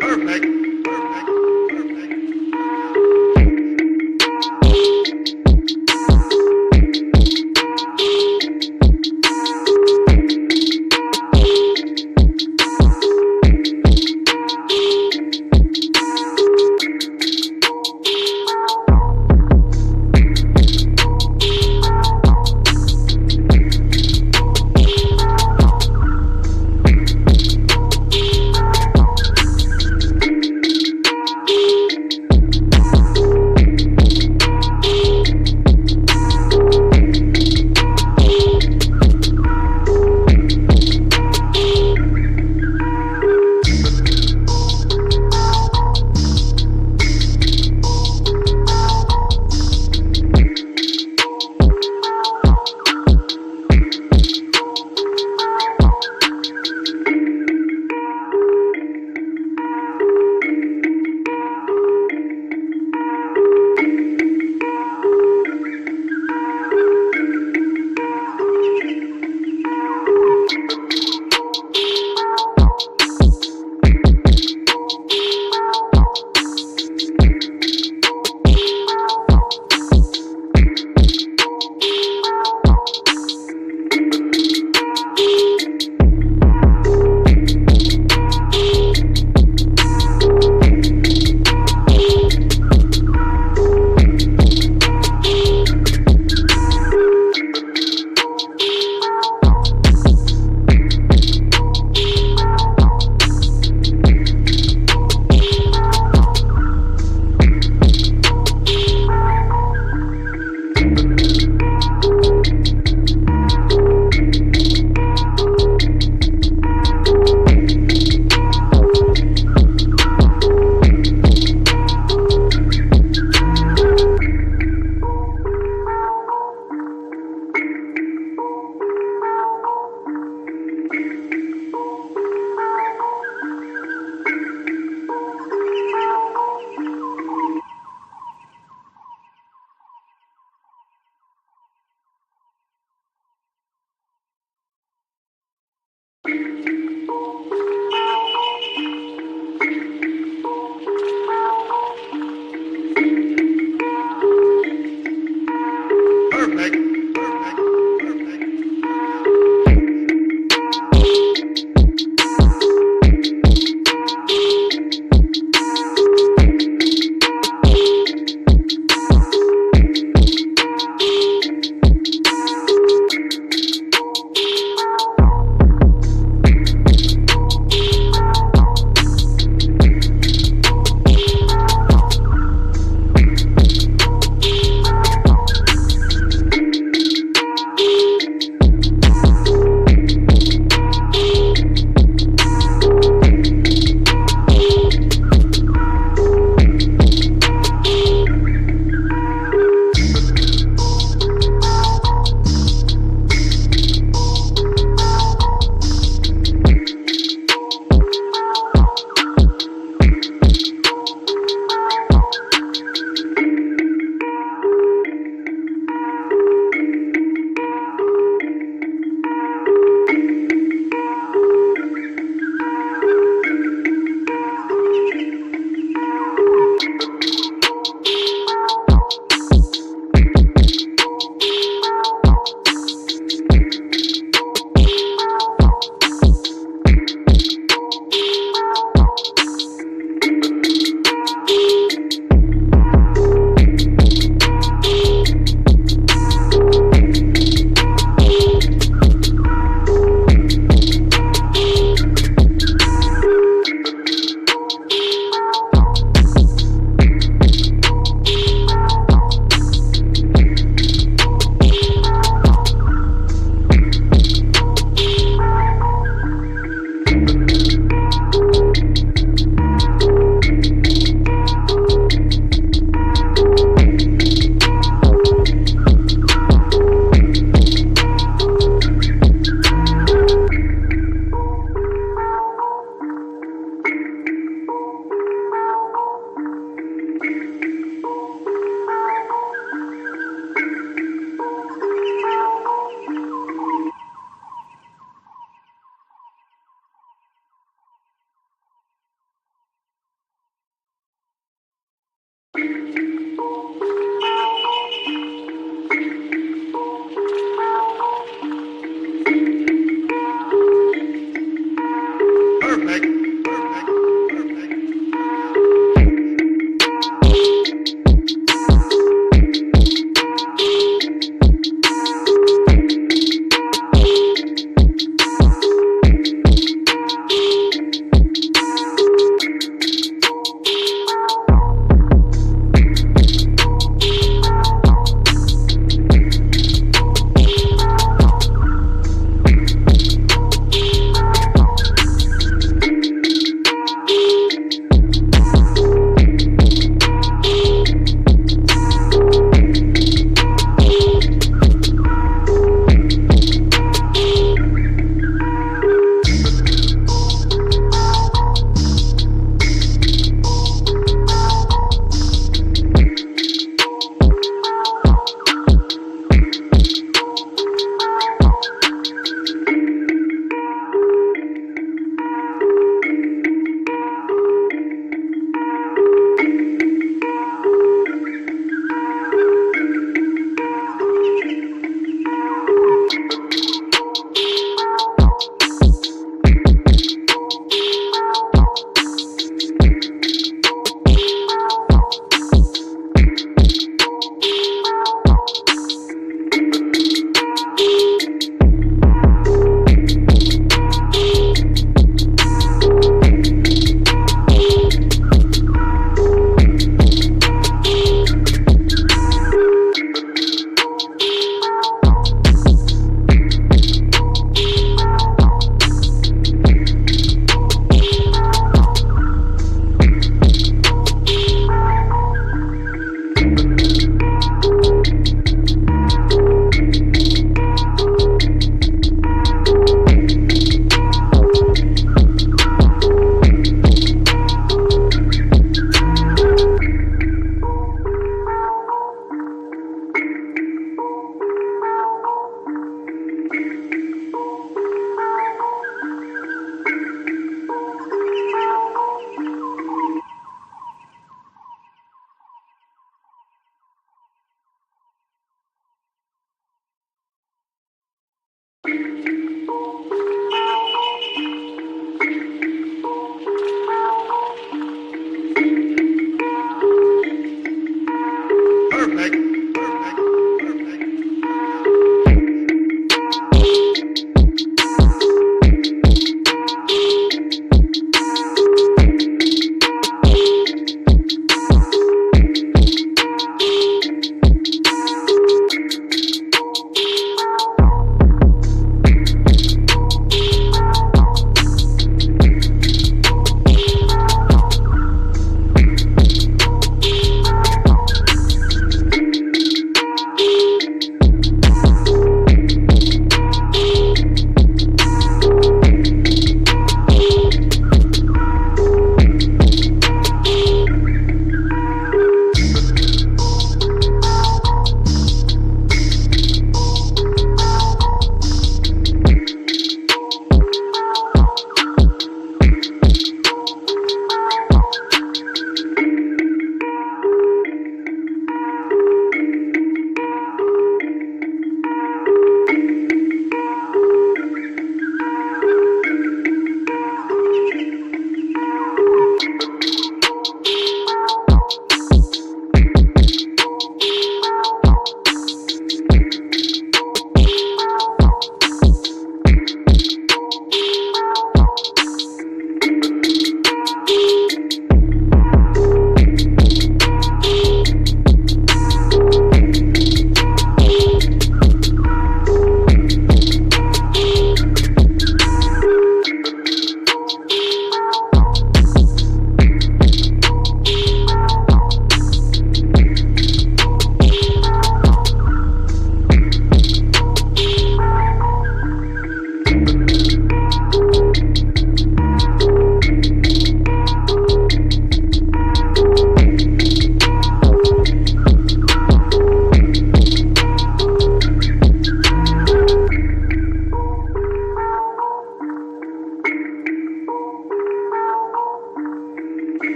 Perfect. Perfect. Perfect.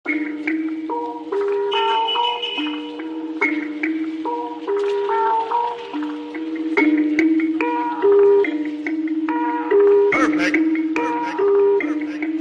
Perfect. Perfect. Perfect.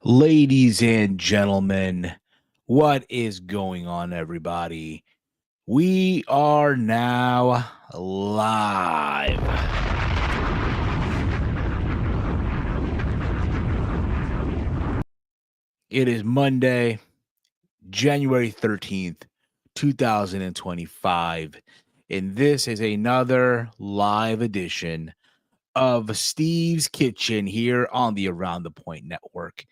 Ladies and gentlemen, what is going on, everybody? We are now live. It is Monday, January 13th, 2025, and this is another live edition of Steve's Kitchen here on the Around the Point Network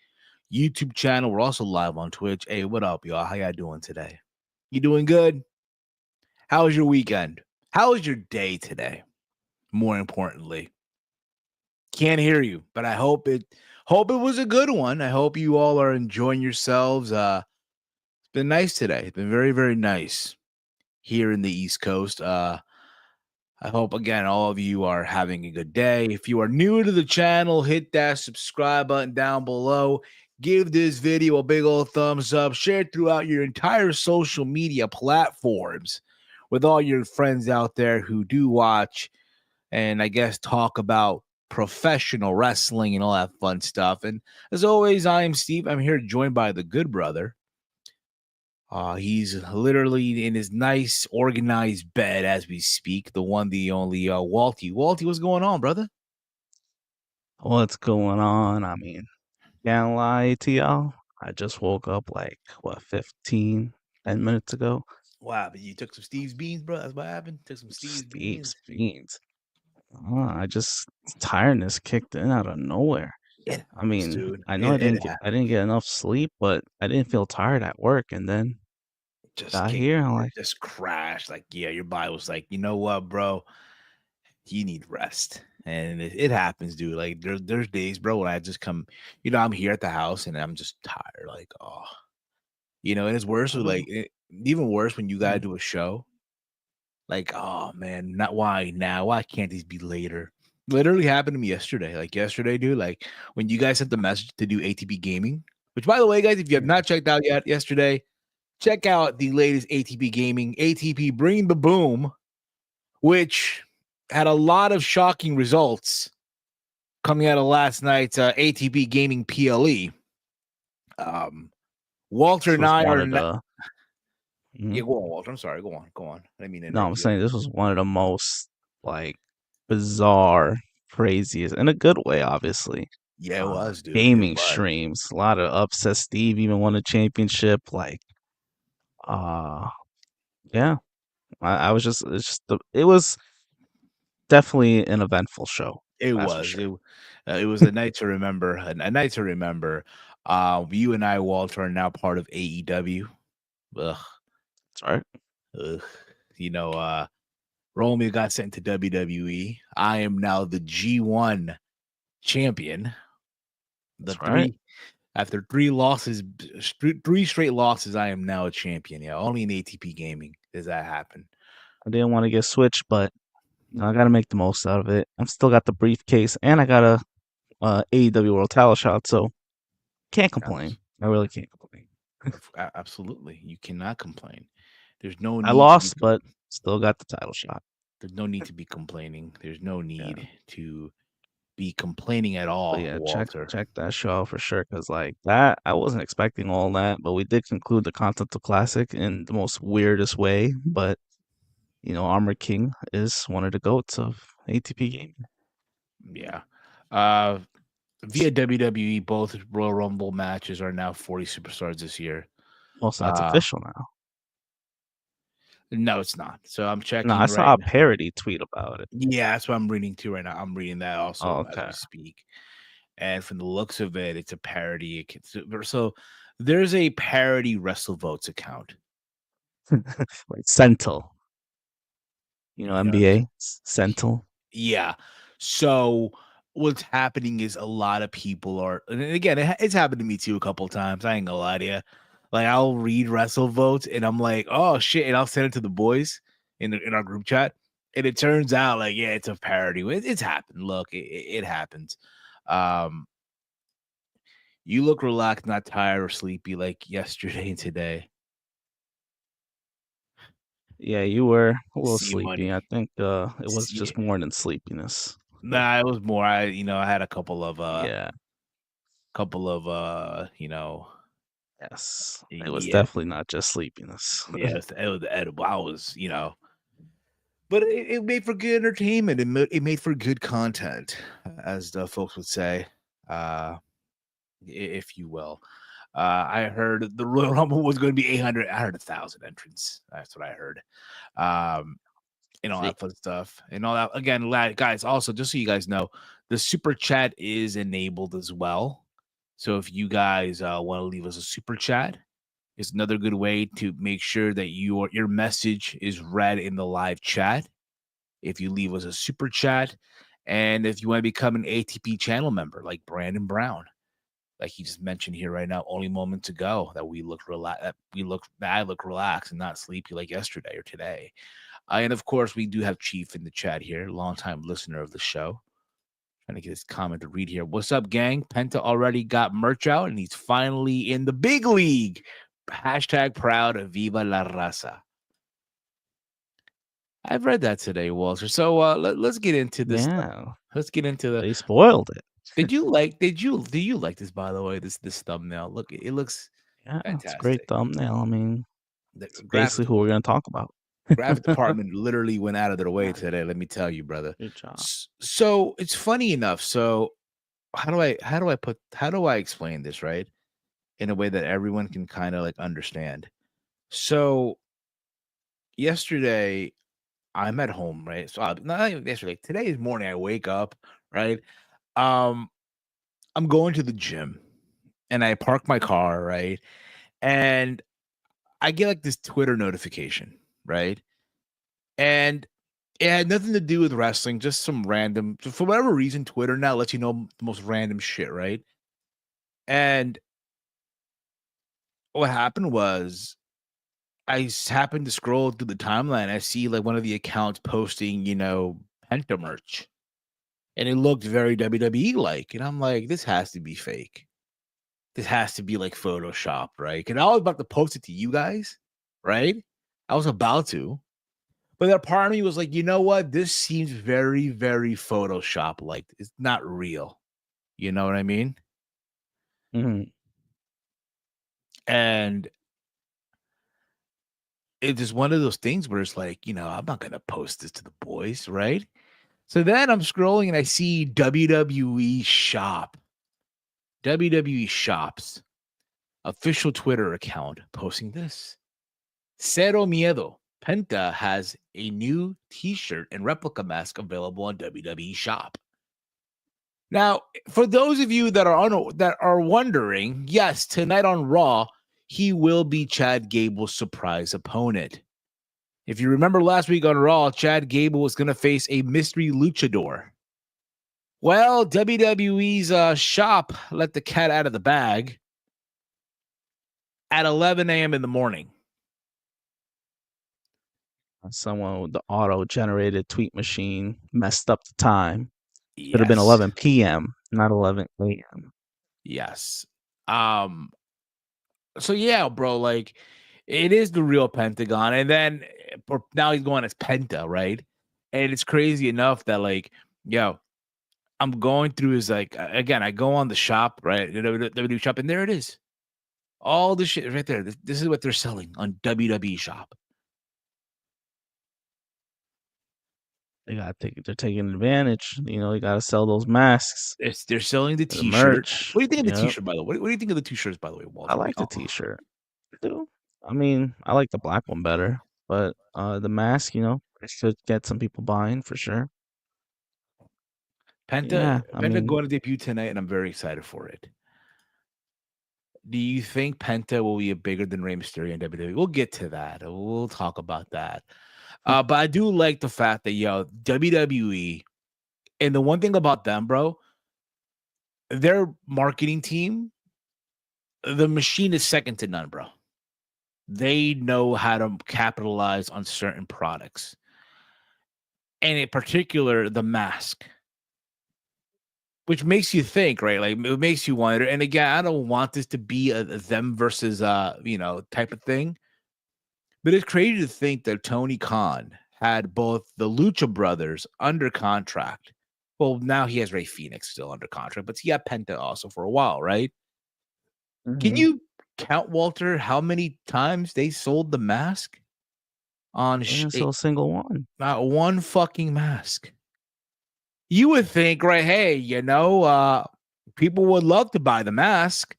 YouTube channel. We're also live on Twitch. Hey, what up, y'all? How y'all doing today? You doing good? How was your weekend? How was your day today? More importantly, can't hear you, but I hope it was a good one. I hope you all are enjoying yourselves. It's been nice today. It's been very, very nice here in the East Coast. I hope again all of you are having a good day. If you are new to the channel, hit that subscribe button down below. Give this video a big old thumbs up. Share it throughout your entire social media platforms with all your friends out there who do watch and I guess talk about professional wrestling and all that fun stuff. And as always, I am Steve. I'm here joined by the good brother. He's literally in his nice, organized bed as we speak. The one, the only, Walty. Walty, what's going on, brother? What's going on? Can't lie to y'all. I just woke up like, 10 minutes ago? Wow, but you took some Steve's beans, bro. That's what happened. Took some Steve's Steve's beans. beans. I just tiredness kicked in out of nowhere. It happens, dude. I know It I didn't happens. get enough sleep, but I didn't feel tired at work. And then Just got came. here, I'm It like, just crashed. Like, yeah, your body was like, you know what, bro? You need rest. And it happens, dude. Like there's days, bro, when I just come, I'm here at the house and I'm just tired. Like, oh, and it's worse with oh, even worse when you gotta mhm, do a show. Like, oh man, not why now? Why can't these be later? Literally happened to me yesterday. Like yesterday, dude. Like when you guys sent the message to do ATP gaming, which by the way, guys, if you have yeah. not checked out yet yesterday, check out the latest ATP gaming, ATP Bring the Boom, which had a lot of shocking results coming out of last night's ATP Gaming PLE. Um, Walter This and was I one are of not. the, Yeah, mhm. go on, Walter. I'm sorry. Go on. I didn't mean to No, interrupt I'm you. saying this was one of the most like bizarre, craziest, in a good way, obviously. Yeah, it was, dude. It Gaming was. streams. A lot of upset. Steve even won a championship. Uh, yeah. I was just it was definitely an eventful show. It That's for was. sure. It was a night to remember. A night to remember. You and I, Walter, are now part of AEW. Ugh, That's right. ugh. You know, Romeo got sent to WWE. I am now the G1 champion. The That's right. three After three losses, three straight losses, I am now a champion. Yeah, only in ATP gaming does that happen. I didn't want to get switched, but I got to make the most out of it. I'm still got the briefcase, and I got a AEW World Title shot, so can't complain. Abs- I really can't complain. Absolutely, you cannot complain. There's no I need to be. lost, but still got the title shot. There's no need to be complaining. There's no Yeah. need to be complaining at But all, yeah, Walter. check that show out for sure. Cause like that, I wasn't expecting all that, but we did conclude the Continental Classic in the most weirdest way. But Armor King is one of the goats of ATP gaming. Yeah. Uh, Via WWE, both Royal Rumble matches are now 40 superstars this year. Also, that's Uh, official now. no, it's not. So I'm No, I checking right saw a now. parody tweet about it. Yeah, that's what I'm reading too right now. I'm reading that Oh, also as okay. we speak. And from the looks of it, it's a parody. So there's a parody WrestleVotes account. Like Sentinel, You know, NBA Sentinel. yeah. So what's happening is a lot of people are, and again, it's happened to me too a couple times. I ain't gonna lie to you. Like I'll read WrestleVotes and I'm like, oh shit, and I'll send it to the boys in our group chat, and it turns out like, yeah, it's a parody. It's happened. Look, it happens. Um, You look relaxed, not tired or sleepy like yesterday and today. Yeah, you were a little See sleepy. money. I think it was See, just more than sleepiness. nah, it was more. I had a couple of Yeah. couple of Yes, it was yeah, definitely not just sleepiness. it was edible. I was, but it made for good entertainment. It made for good content, as the folks would say, if you will. I heard the Royal Rumble was going to be 800. I heard 1,000 entrants. That's what I heard. Um, and all See, that fun stuff and all that. Again, guys, also just so you guys know, the super chat is enabled as well. So if you guys want to leave us a super chat, it's another good way to make sure that your message is read in the live chat. If you leave us a super chat, and if you want to become an ATP channel member like Brandon Brown, like he just mentioned here right now, only moments ago, that I look relaxed and not sleepy like yesterday or today. And of course, we do have Chief in the chat here, longtime listener of the show. Trying to get his comment to read here. What's up, gang? Penta already got merch out, and he's finally in the big league. Hashtag proud of Viva la Raza. I've read that today, Walter. So let's get into this. yeah, Let's get into the. they spoiled it. Do you like this, by the way? This thumbnail. Look, it looks Yeah, it's a great fantastic. thumbnail. I mean, The it's graphic basically who we're gonna talk about. graphic department literally went out of their way today. Let me tell you, brother. Good job. So it's funny enough. So how do I explain this, right? In a way that everyone can kind of like understand. So yesterday I'm at home, right? So not even yesterday. Today's morning I wake up, right? Um I'm going to the gym and I park my car, right? And I get like this Twitter notification, right? And it had nothing to do with wrestling, just some random, for whatever reason, Twitter now lets you know the most random shit, right? And what happened was happened to scroll through the timeline. I see like one of the accounts posting, Penta merch, and it looked very WWE like. And I'm like, this has to be fake. This has to be like Photoshop, right? And I was about to post it to you guys, right? I was about to, but that part of me was like, you know what? This seems very, very Photoshop like. It's not real. You know what I mean? Mhm. And it's just one of those things where it's like, I'm not gonna post this to the boys, right? So then I'm scrolling and I see WWE Shop's official Twitter account posting this. Cero Miedo. Penta has a new t-shirt and replica mask available on WWE Shop. Now, for those of you that are wondering, yes, tonight on Raw, he will be Chad Gable's surprise opponent. If you remember last week on Raw, Chad Gable was going to face a mystery luchador. Well, WWE's shop let the cat out of the bag at 11 a.m. in the morning. Someone with the auto-generated tweet machine messed up the time. Should have been Yes. 11 p.m., not 11 a.m. Yes. So yeah, bro, like it is the real Pentagon, and then now he's going as Penta, right? And it's crazy enough that like, I'm going through his like again, I go on the shop, right? The WWE shop, and there it is. All the shit right there. This is what they're selling on WWE shop. They're taking advantage. You gotta sell those masks, They're selling the the t-shirt. merch. What do you think of the Yep. t-shirt, by the way? What do you think of the t-shirts, by the way, I Walter? like the t-shirt. I do. I mean, I like the black one better, but the mask, it should get some people buying for sure. Penta Yeah, I Penta mean, going to debut tonight, and I'm very excited for it. Do you think Penta will be a bigger than Rey Mysterio in WWE? We'll get to that. We'll talk about that. But I do like the fact that WWE, and the one thing about them, bro, their marketing team, the machine is second to none, bro. They know how to capitalize on certain products, and in particular, the mask, which makes you think, right? Like it makes you wonder. And again, I don't want this to be a them versus type of thing. But it's crazy to think that Tony Khan had both the Lucha Brothers under contract Well, now he has Ray Phoenix still under contract, but he had Penta also for a while, right? Can you count, Walter, how many times they sold the mask on They didn't sell a single one. not one fucking mask? You would think, right? Hey, people would love to buy the mask,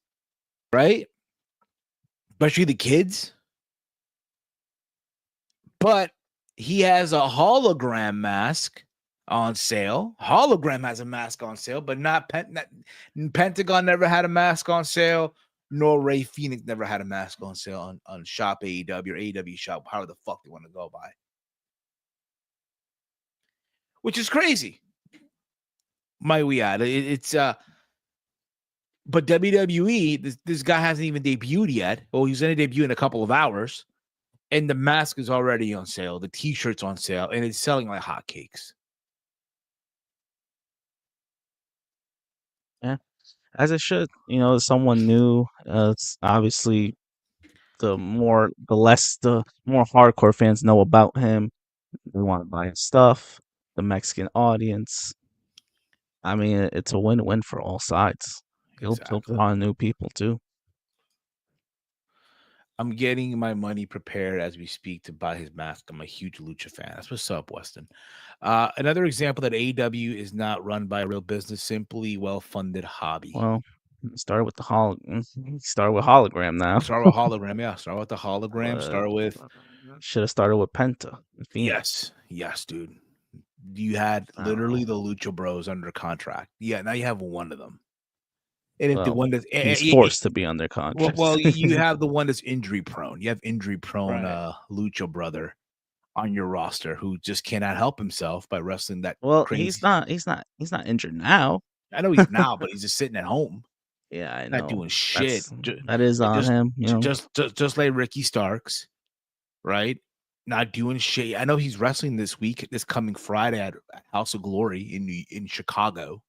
right? Especially the kids. But he has a hologram mask on sale. Hologram has a mask on sale, but not Pentagon never had a mask on sale, nor Ray Phoenix never had a mask on sale on Shop AEW or AEW Shop, however the fuck they want to go by. Which is crazy. Might we add. But WWE, this guy hasn't even debuted yet. Well, he's going to debut in a couple of hours. And the mask is already on sale. The T-shirt's on sale, and it's selling like hotcakes. Yeah, as it should. Someone new. It's obviously the more hardcore fans know about him. They want to buy his stuff. The Mexican audience. I mean, it's a win-win for all sides. He'll draw on new people too. I'm getting my money prepared as we speak to buy his mask. I'm a huge Lucha fan. That's what's up, Weston. Another example that AEW is not run by a real business, simply well-funded hobby. Well, started with hologram now. Start with hologram, yeah. Start with the hologram. Start with. Should have started with Penta. Phoenix. Yes, dude. You had literally the Lucha Bros under contract. Yeah, now you have one of them. And if the one that's he's forced to be under contract. Well, you have the one that's injury prone. You have injury prone Lucha brother on your roster who just cannot help himself by wrestling that. Well, crazy. he's not injured now. I know he's not, but he's just sitting at home. Yeah, I know. Not doing shit. That is on him. Just like Ricky Starks, right? Not doing shit. I know he's wrestling this coming Friday at House of Glory in Chicago.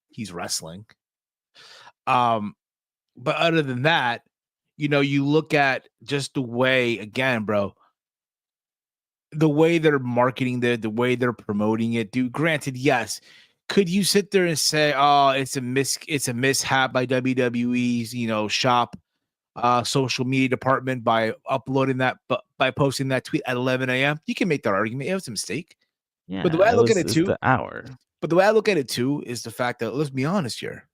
He's wrestling. But other than that, you look at just the way, again, bro, the way they're marketing the way they're promoting it, dude. Granted, yes. Could you sit there and say, oh, it's a mishap by WWE's, shop, social media department by uploading that, by posting that tweet at 11 a.m.? You can make that argument. It was a mistake. Yeah, but the way I look at it too, the hour. But the way I look at it too is the fact that, let's be honest here,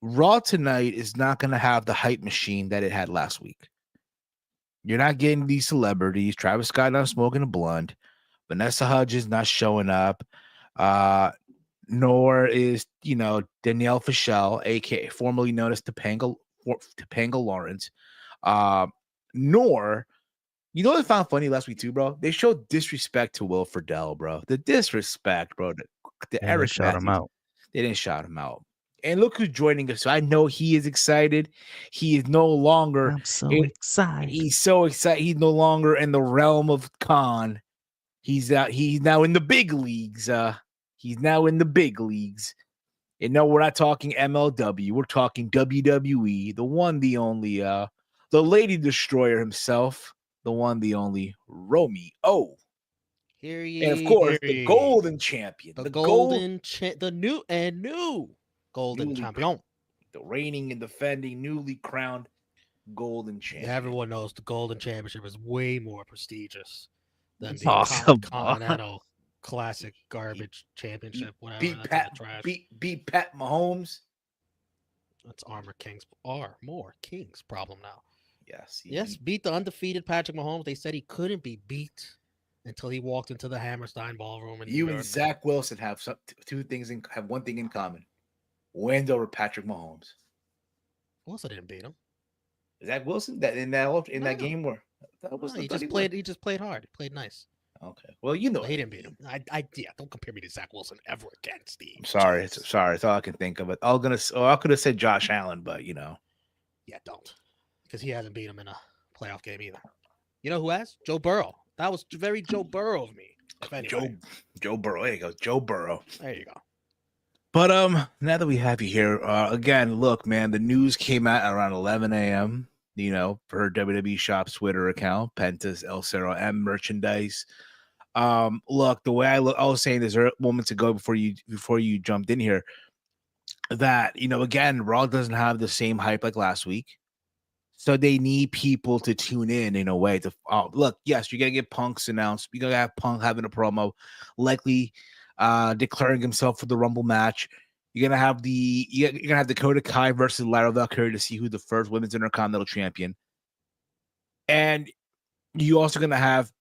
Raw tonight is not going to have the hype machine that it had last week. You're not getting these celebrities. Travis Scott not smoking a blunt. Vanessa Hudgens not showing up. Nor is, Danielle Fischel, aka formerly known as Topanga Lawrence. Nor, what I found funny last week too, bro? They showed disrespect to Will Friedle, bro. The disrespect, bro. The Eric shout him out. They didn't shout him out. And look who's joining us. So I know he is excited. He is no longer. I'm so excited. He's so excited. He's no longer in the realm of Khan. He's out. He's now in the big leagues. He's now in the big leagues. And no, we're not talking MLW. We're talking WWE. The one, the only, the Lady Destroyer himself. The one, the only, Romy O. Hear ye, and of course, the Golden Champion. The new Golden Champion. The reigning and defending, newly crowned Golden Champion. Yeah, everyone knows the Golden Championship is way more prestigious than the Continental Classic Garbage Championship. Whatever. Beat Pat Mahomes. That's More King's problem now. Yes. Beat the undefeated Patrick Mahomes. They said he couldn't be beat until he walked into the Hammerstein Ballroom. And Zach Wilson have have one thing in common. Wins over Patrick Mahomes. Wilson didn't beat him. Zach Wilson that game where he just played hard. He played nice. Okay. Well, he didn't beat him. Don't compare me to Zach Wilson ever again, Steve. I'm sorry. Sorry. It's all I can think of. I could have said Josh Allen, but Yeah, don't. Because he hasn't beat him in a playoff game either. You know who has? Joe Burrow. That was very Joe Burrow of me. Joe Burrow. There you go. Joe Burrow. There you go. But now that we have you here, again, look, man, the news came out around 11 a.m., per WWE Shop's Twitter account, Penta's El Cerro M merchandise. Look, the way I was saying this moments ago before you jumped in here, that again, Raw doesn't have the same hype like last week. So they need people to tune in a way to look. Yes, you're gonna get Punk's announced. You're gonna have Punk having a promo, likely declaring himself for the Rumble match. You're gonna have Dakota Kai versus Lara Valkyrie to see who the first women's Intercontinental Champion. And you also gonna have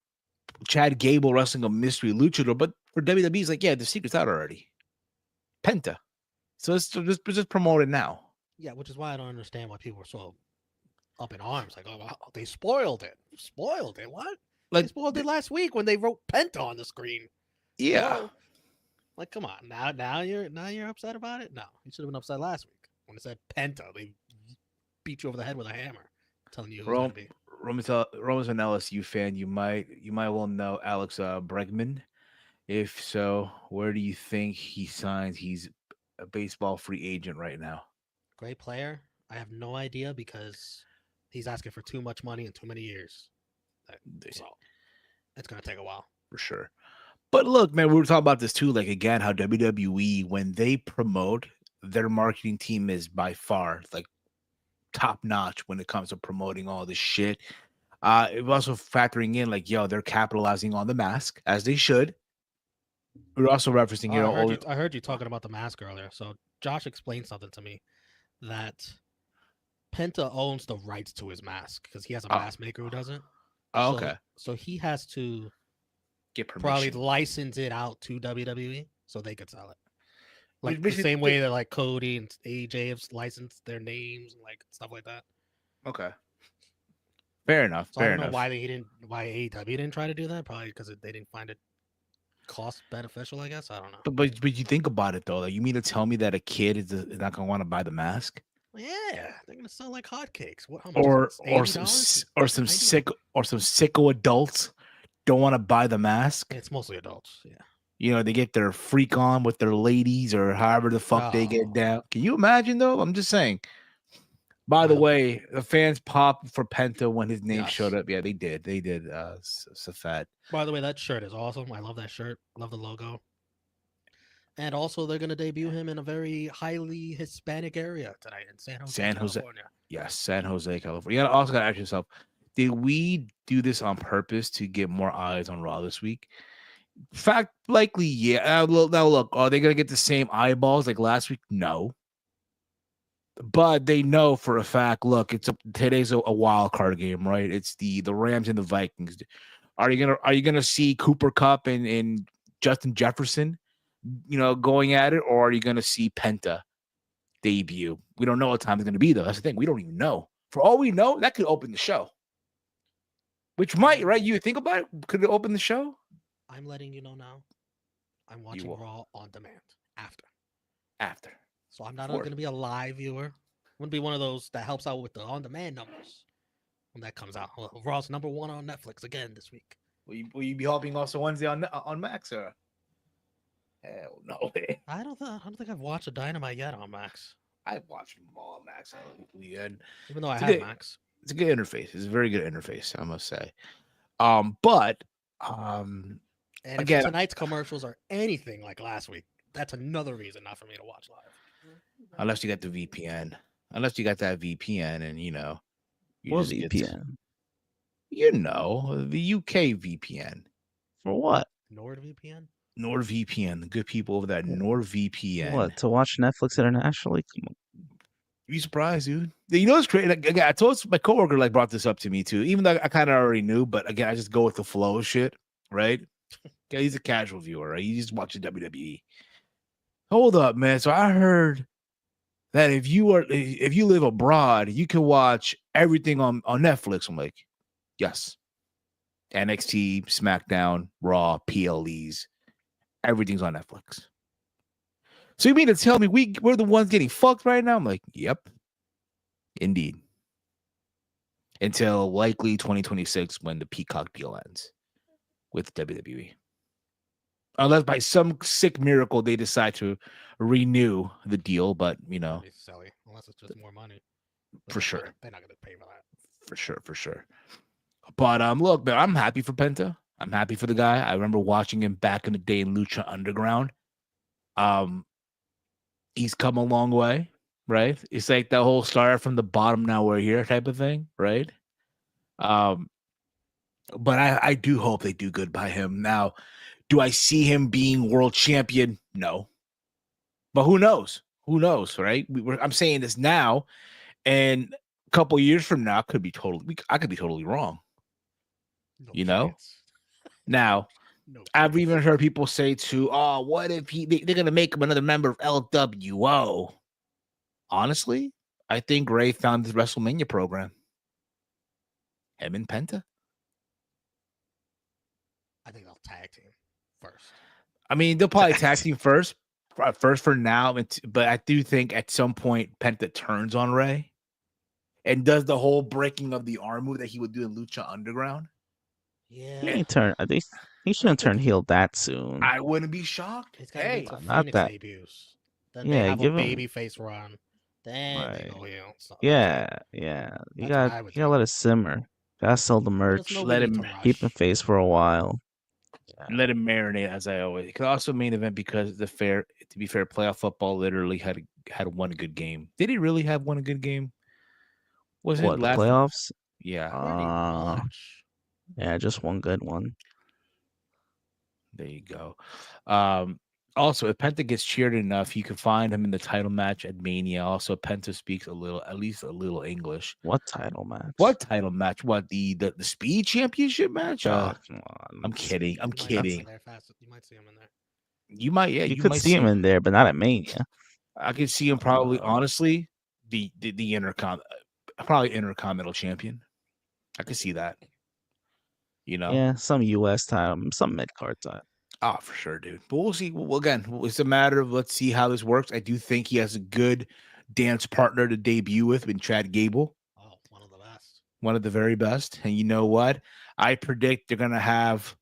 Chad Gable wrestling a mystery luchador. But for WWE, it's like, yeah, the secret's out already. Penta. So let's just promote it now. Yeah, which is why I don't understand why people were so up in arms. Like, oh, wow, they spoiled it. Spoiled it. What? Like, they spoiled it last week when they wrote Penta on the screen. Yeah. Whoa. Like, come on. Now you're upset about it? No. You should have been upset last week when it said Penta. They beat you over the head with a hammer, telling you who it's going to be. Roman's an LSU fan. You might well know Alex Bregman. If so, where do you think he signs? He's a baseball free agent right now. Great player. I have no idea because he's asking for too much money in too many years. So it's going to take a while. For sure. But look, man, we were talking about this too. Like, again, how WWE, when they promote, their marketing team is by far like top notch when it comes to promoting all this shit. It was also factoring in like, yo, they're capitalizing on the mask as they should. We're also referencing, I heard you talking about the mask earlier. So Josh explained something to me that Penta owns the rights to his mask because he has a mask maker who doesn't. Oh, okay. So he has to get permission. Probably license it out to WWE so they could sell it. Like the same way that like Cody and AJ have licensed their names and like stuff like that. Okay. Fair enough. So I don't know why AEW didn't try to do that. Probably because they didn't find it cost beneficial, I guess. I don't know. But you think about it though. Like, you mean to tell me that a kid is not going to want to buy the mask? Yeah, they're going to sell like hotcakes. How much or some sicko adults don't want to buy the mask. It's mostly adults. Yeah. They get their freak on with their ladies or however the fuck they get down. Can you imagine though? I'm just saying. By the way, the fans popped for Penta when his name showed up. Yeah, they did. They did. Safat. By the way, that shirt is awesome. I love that shirt. Love the logo. And also, they're going to debut him in a very highly Hispanic area tonight in San Jose, California. Yes, San Jose, California. You also got to ask yourself, did we do this on purpose to get more eyes on Raw this week? Fact, likely, yeah. Now, look, are they going to get the same eyeballs like last week? No. But they know for a fact, look, today's a wild card game, right? It's the Rams and the Vikings. Are you gonna see Cooper Kupp and Justin Jefferson, going at it, or are you gonna see Penta debut? We don't know what time it's gonna be though. That's the thing. We don't even know. For all we know, that could open the show. Which might, right? You think about it, could it open the show? I'm letting you know now. I'm watching Raw on demand After. So I'm not going to be a live viewer. I'm going to be one of those that helps out with the on-demand numbers when that comes out. Raw's number 1 on Netflix again this week. Will you be helping also Wednesday on Max or? Hell no. I don't think I've watched a Dynamite yet on Max. I've watched them all on Max. Even though I have Max. It's a good interface. It's a very good interface, I must say. But and again, if tonight's commercials are anything like last week, that's another reason not for me to watch live. Unless you got the VPN. Unless you got that VPN and what VPN? The UK VPN. For what? NordVPN? NordVPN. The good people over there, NordVPN. What? To watch Netflix internationally? Come on. You surprised, dude? It's crazy. Again, I told my coworker brought this up to me too, even though I kind of already knew. But again, I just go with the flow of shit, right? Yeah, he's a casual viewer, right? He just watches WWE. Hold up, man. So I heard that if you live abroad, you can watch everything on Netflix. I'm like, yes. NXT, SmackDown, Raw, PLEs, everything's on Netflix. So you mean to tell me we're the ones getting fucked right now? I'm like, yep. Indeed. Until likely 2026 when the Peacock deal ends with WWE. Unless by some sick miracle they decide to renew the deal, but it's silly. Unless it's just more money. For sure. They're not gonna pay for that. For sure. But look, man, I'm happy for Penta. I'm happy for the guy. I remember watching him back in the day in Lucha Underground. He's come a long way, right? It's like that whole start from the bottom, now we're here type of thing, right? But I do hope they do good by him. Now, do I see him being world champion? No. But who knows? Who knows, right? I'm saying this now, and a couple years from now, I could be totally wrong. No chance. Now, No I've chance. even heard people say too, "Oh, what if they're gonna make him another member of LWO?" Honestly, I think Ray found his WrestleMania program. Him and Penta. I think they'll tag team first. I mean, they'll probably tag team first for now, but I do think at some point Penta turns on Ray and does the whole breaking of the arm move that he would do in Lucha Underground. Yeah. He ain't turn. He shouldn't turn heel that soon. I wouldn't be shocked. It's gotta wait till not Phoenix that- debuts. Then Yeah, they have a give him- baby face run. Then they Right. go heel. So Yeah. You That's what I got would you gotta let it simmer. Gotta sell the merch. no Let need him to rush. Keep him face for a while. Let him marinate, as I always. It could also main event because to be fair, playoff football literally had one good game. Did he really have one good game? Was What, it the last? playoffs? Yeah, Pretty much. Yeah, just one good one. there you go. Also, if Penta gets cheered enough, you can find him in the title match at Mania. Also, Penta speaks at least a little English. What title match? What title match? What the Speed Championship match? Come on. I'm kidding. I'm You might see him kidding. in there fast. You might see him in there. You might, yeah, You you could might see him in there, but not at Mania. I could see him probably, honestly, the probably Intercontinental Champion. I could see that. You know, Yeah, some US time, some mid card time. oh, for sure, dude. But we'll see. Well, again, it's a matter of let's see how this works. I do think he has a good dance partner to debut with in Chad Gable. Oh, one of the best. One of the very best. And you know what? I predict they're gonna have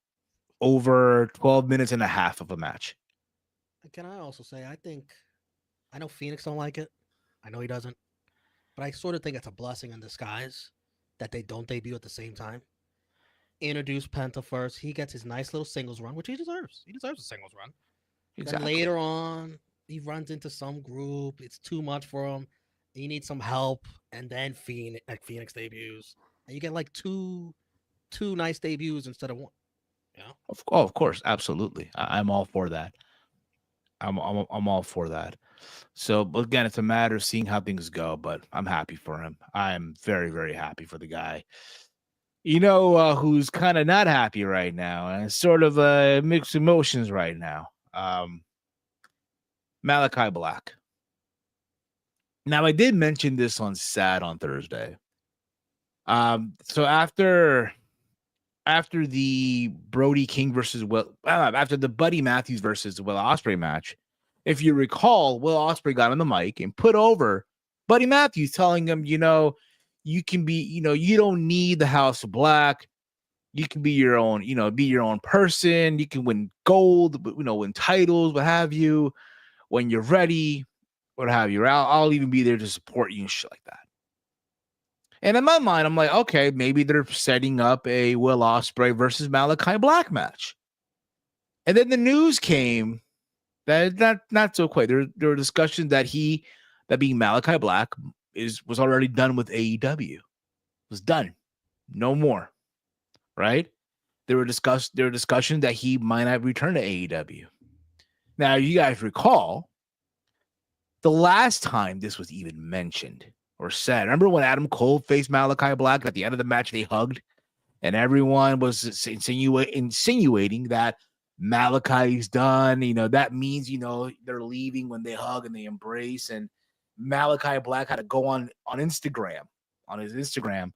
over 12 minutes and a half of a match. Can I also say I know Phoenix don't like it. I know he doesn't. But I sort of think it's a blessing in disguise that they don't debut at the same time. Introduce Penta first. He gets his nice little singles run, which he deserves. He deserves a singles run. Then later on, he runs into some group. It's too much for him. He needs some help. And then Phoenix debuts. And you get like two nice debuts instead of one. Yeah. Of course, absolutely. I'm all for that. I'm all for that. So, but again, it's a matter of seeing how things go. But I'm happy for him. I'm very, very happy for the guy. You know who's kind of not happy right now, and sort of mixed emotions right now. Malakai Black. Now, I did mention this on Thursday. So after the Brody King versus after the Buddy Matthews versus Will Ospreay match, if you recall, Will Ospreay got on the mic and put over Buddy Matthews, telling him, you can be, you don't need the House of Black. You can be your own, be your own person. You can win gold, win titles, what have you, when you're ready, what have you. I'll even be there to support you and shit like that. And in my mind, I'm like, okay, maybe they're setting up a Will Ospreay versus Malakai Black match. And then the news came that not so quite. There were discussions that being Malakai Black was already done with AEW. It was done. No more. Right? There were discussions that he might not return to AEW. Now, you guys recall the last time this was even mentioned or said. Remember when Adam Cole faced Malakai Black at the end of the match? They hugged, and everyone was insinuating that Malakai's done. That means they're leaving when they hug and they embrace. And Malakai Black had to go on his Instagram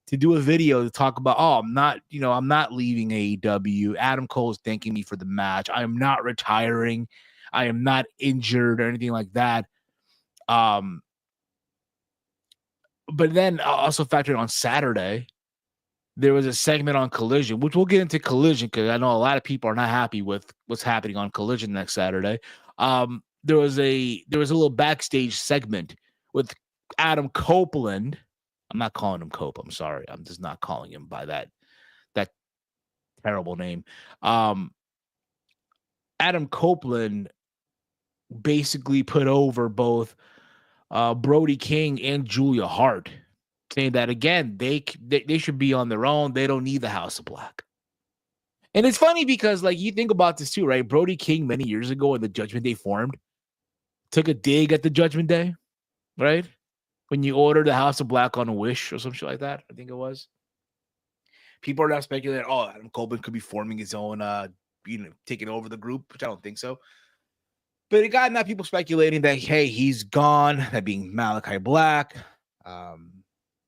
to do a video to talk about, I'm not leaving AEW. Adam Cole is thanking me for the match. I am not retiring. I am not injured or anything like that. But then also factored on Saturday, there was a segment on Collision, which we'll get into Collision because I know a lot of people are not happy with what's happening on Collision next Saturday. There was a little backstage segment with Adam Copeland. I'm not calling him Cope. I'm sorry. I'm just not calling him by that terrible name. Adam Copeland basically put over both Brody King and Julia Hart, saying that again they should be on their own. They don't need the House of Black. And it's funny because like you think about this too, right? Brody King many years ago when the Judgment Day formed took a dig at the Judgment Day, right? When you ordered the House of Black on a Wish or some shit like that, I think it was. People are now speculating, oh, Adam Copeland could be forming his own, taking over the group, which I don't think so. But it got now people speculating that, hey, he's gone, that being Malakai Black.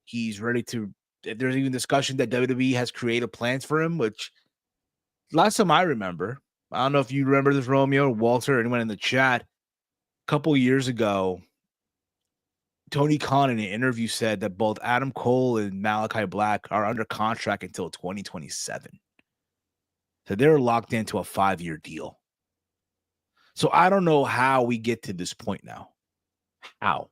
He's ready to. There's even discussion that WWE has creative plans for him, which last time I remember, I don't know if you remember this, Romeo, Walter, anyone in the chat, a couple years ago, Tony Khan in an interview said that both Adam Cole and Malakai Black are under contract until 2027. So they're locked into a 5-year deal. So I don't know how we get to this point now. How?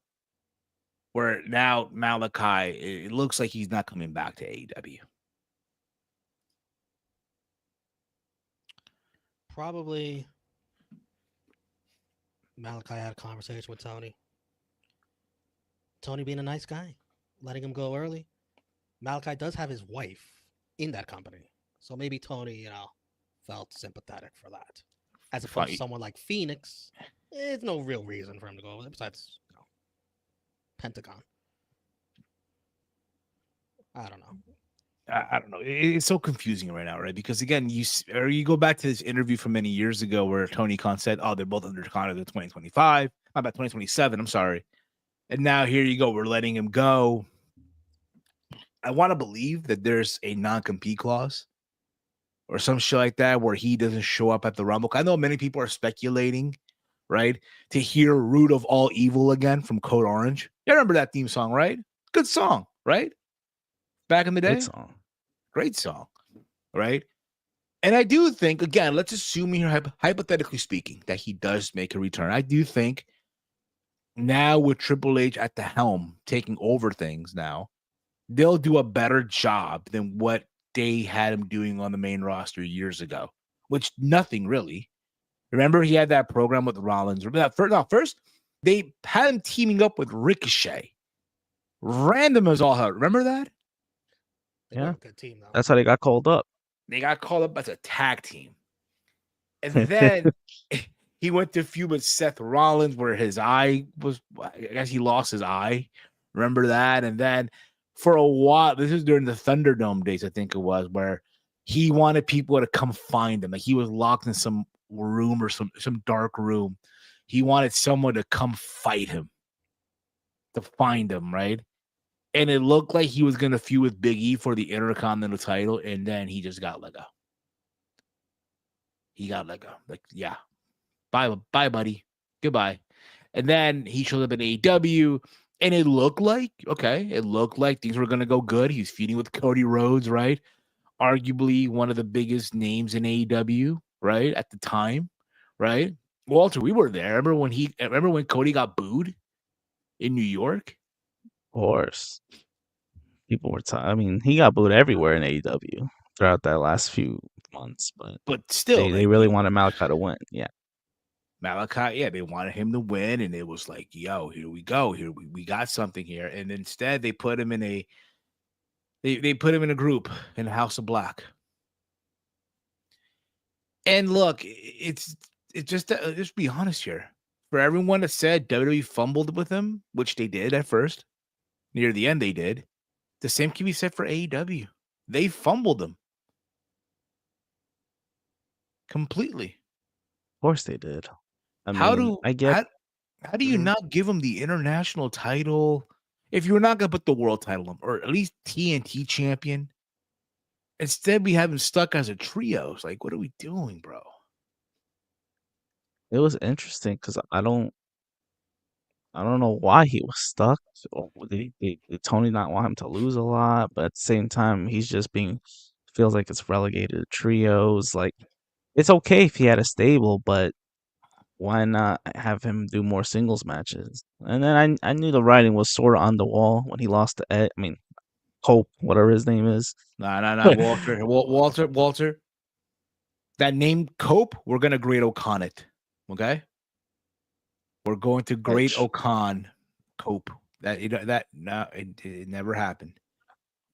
Where now Malakai, it looks like he's not coming back to AEW. Probably Malakai had a conversation with Tony. Tony being a nice guy, letting him go early. Malakai does have his wife in that company. So maybe Tony, felt sympathetic for that. As opposed to someone like Phoenix, there's no real reason for him to go besides, Pentagon. I don't know. I don't know. It's so confusing right now, right? Because again, you go back to this interview from many years ago where Tony Khan said, "Oh, they're both under contract in 2025, not about 2027." I'm sorry. And now here you go. We're letting him go. I want to believe that there's a non-compete clause or some shit like that where he doesn't show up at the Rumble. I know many people are speculating, right, to hear "Root of All Evil" again from Code Orange. You remember that theme song, right? Good song, right? Back in the day. Great song, right? And I do think, again, let's assume here, hypothetically speaking, that he does make a return. I do think now with Triple H at the helm, taking over things now, they'll do a better job than what they had him doing on the main roster years ago, which nothing really. Remember, he had that program with Rollins. First, they had him teaming up with Ricochet. Random as all hell. Remember that? Yeah. Good team, though. That's how they got called up. They got called up as a tag team. And then he went to feud with Seth Rollins where his eye was, I guess he lost his eye. Remember that? And then for a while, this is during the Thunderdome days, I think it was, where he wanted people to come find him. Like he was locked in some room or some dark room. He wanted someone to come fight him, to find him, right? And it looked like he was going to feud with Big E for the Intercontinental title, and then he just got let go. He got let go. Like, yeah. Bye, buddy. Goodbye. And then he showed up in AEW, and it looked like things were going to go good. He's feuding with Cody Rhodes, right? Arguably one of the biggest names in AEW, right? At the time, right? Walter, we were there. Remember when Cody got booed in New York? Of course. People were he got booed everywhere in AEW throughout that last few months, but still, they really wanted Malakai to win. Yeah. Malakai, yeah, they wanted him to win, and it was like, yo, here we go. Here we got something here. And instead they put him in a group in House of Black. And look, it's just be honest here. For everyone that said WWE fumbled with him, which they did at first, near the end they did, the same can be said for AEW. They fumbled him completely. Of course they did. How do you not give him the international title if you're not going to put the world title on, or at least TNT champion? Instead, we have him stuck as a trio. It's like, what are we doing, bro? It was interesting because I don't know why he was stuck. Or did Tony not want him to lose a lot? But at the same time, he's just feels like it's relegated to trios. Like, it's okay if he had a stable, but why not have him do more singles matches? And then I knew the writing was sort of on the wall when he lost to Cope, whatever his name is. Nah, Walter. that name Cope, we're gonna Great Ocon it. Okay, we're going to Great Which, Ocon Cope. That no, it never happened.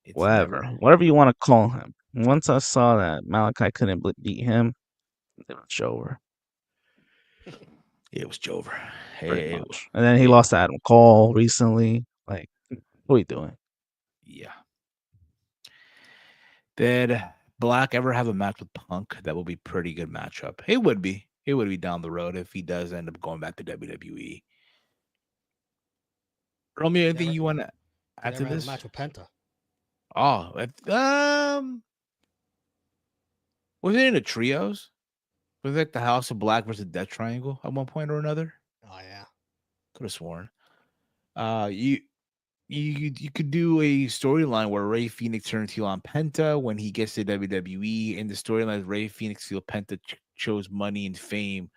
It's never. whatever you want to call him. Once I saw that Malakai couldn't beat him, it was over, It was Jover. pretty It, much. And then he it- lost to Adam Cole recently. Like, what are you doing? yeah. Did Black ever have a match with Punk? That would be pretty good matchup. It would be. It would be down the road if he does end up going back to WWE. Romeo, anything Never, you want to he add to never has a this? match with Penta. Oh, was it in the trios? Was it like the House of Black versus Death Triangle at one point or another? Oh yeah. Could have sworn. You could do a storyline where Ray Phoenix turns heel on Penta when he gets to WWE. In the storyline, Ray Phoenix feel Penta chose money and fame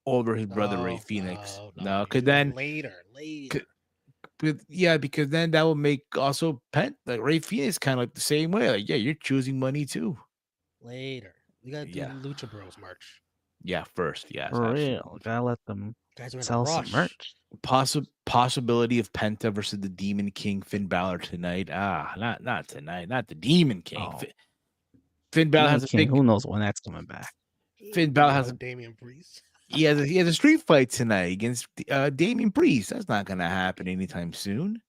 over his brother Ray Phoenix. No, You because do that then, later. yeah, because then that would make also like Ray Phoenix kind of like the same way. Like, yeah, you're choosing money too. Later. You gotta do Yeah, Lucha Bros merch. yeah. First, yes, For absolutely. real. Gotta let them Guys are in a sell some rush. merch. Possibility of Penta versus the Demon King Finn Balor tonight. Not tonight. Not the Demon King. Oh, Finn Balor Demon has a King, big. who knows when that's coming back? Finn Balor has a Damian Priest. he has a street fight tonight against Damian Priest. That's not gonna happen anytime soon.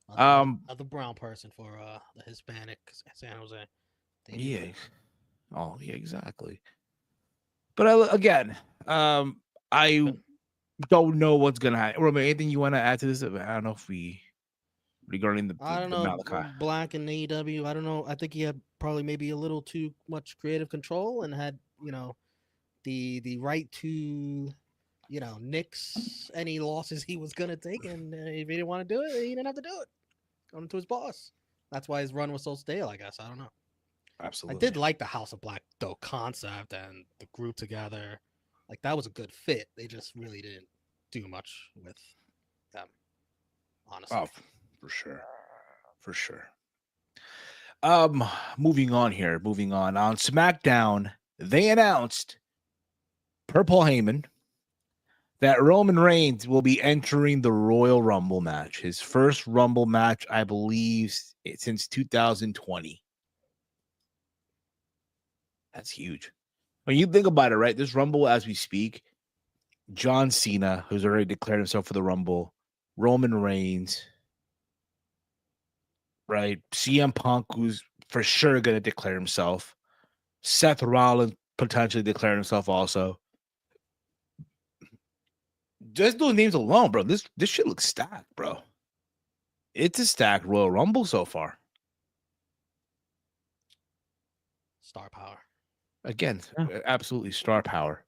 Another brown person for the Hispanic San Jose. Yeah. Oh, yeah, exactly. But again, I don't know what's gonna happen. Roman, anything you want to add to this? I don't know if we regarding the I don't the know. Malakai. Black and AEW. I don't know. I think he had probably maybe a little too much creative control and had the right to nix any losses he was gonna take, and if he didn't want to do it, he didn't have to do it. Going to his boss. That's why his run was so stale. I guess I don't know. Absolutely. I did like the House of Black though concept and the group together. Like that was a good fit. They just really didn't do much with them. Honestly. Oh, for sure. For sure. Moving on here. Moving on SmackDown, they announced per Paul Heyman that Roman Reigns will be entering the Royal Rumble match. His first Rumble match, I believe, since 2020. That's huge. When you think about it, right? This Rumble, as we speak, John Cena, who's already declared himself for the Rumble, Roman Reigns, right? CM Punk, who's for sure going to declare himself. Seth Rollins potentially declaring himself also. Just those names alone, bro. This shit looks stacked, bro. It's a stacked Royal Rumble so far. Star power. Again, Yeah. absolutely star power.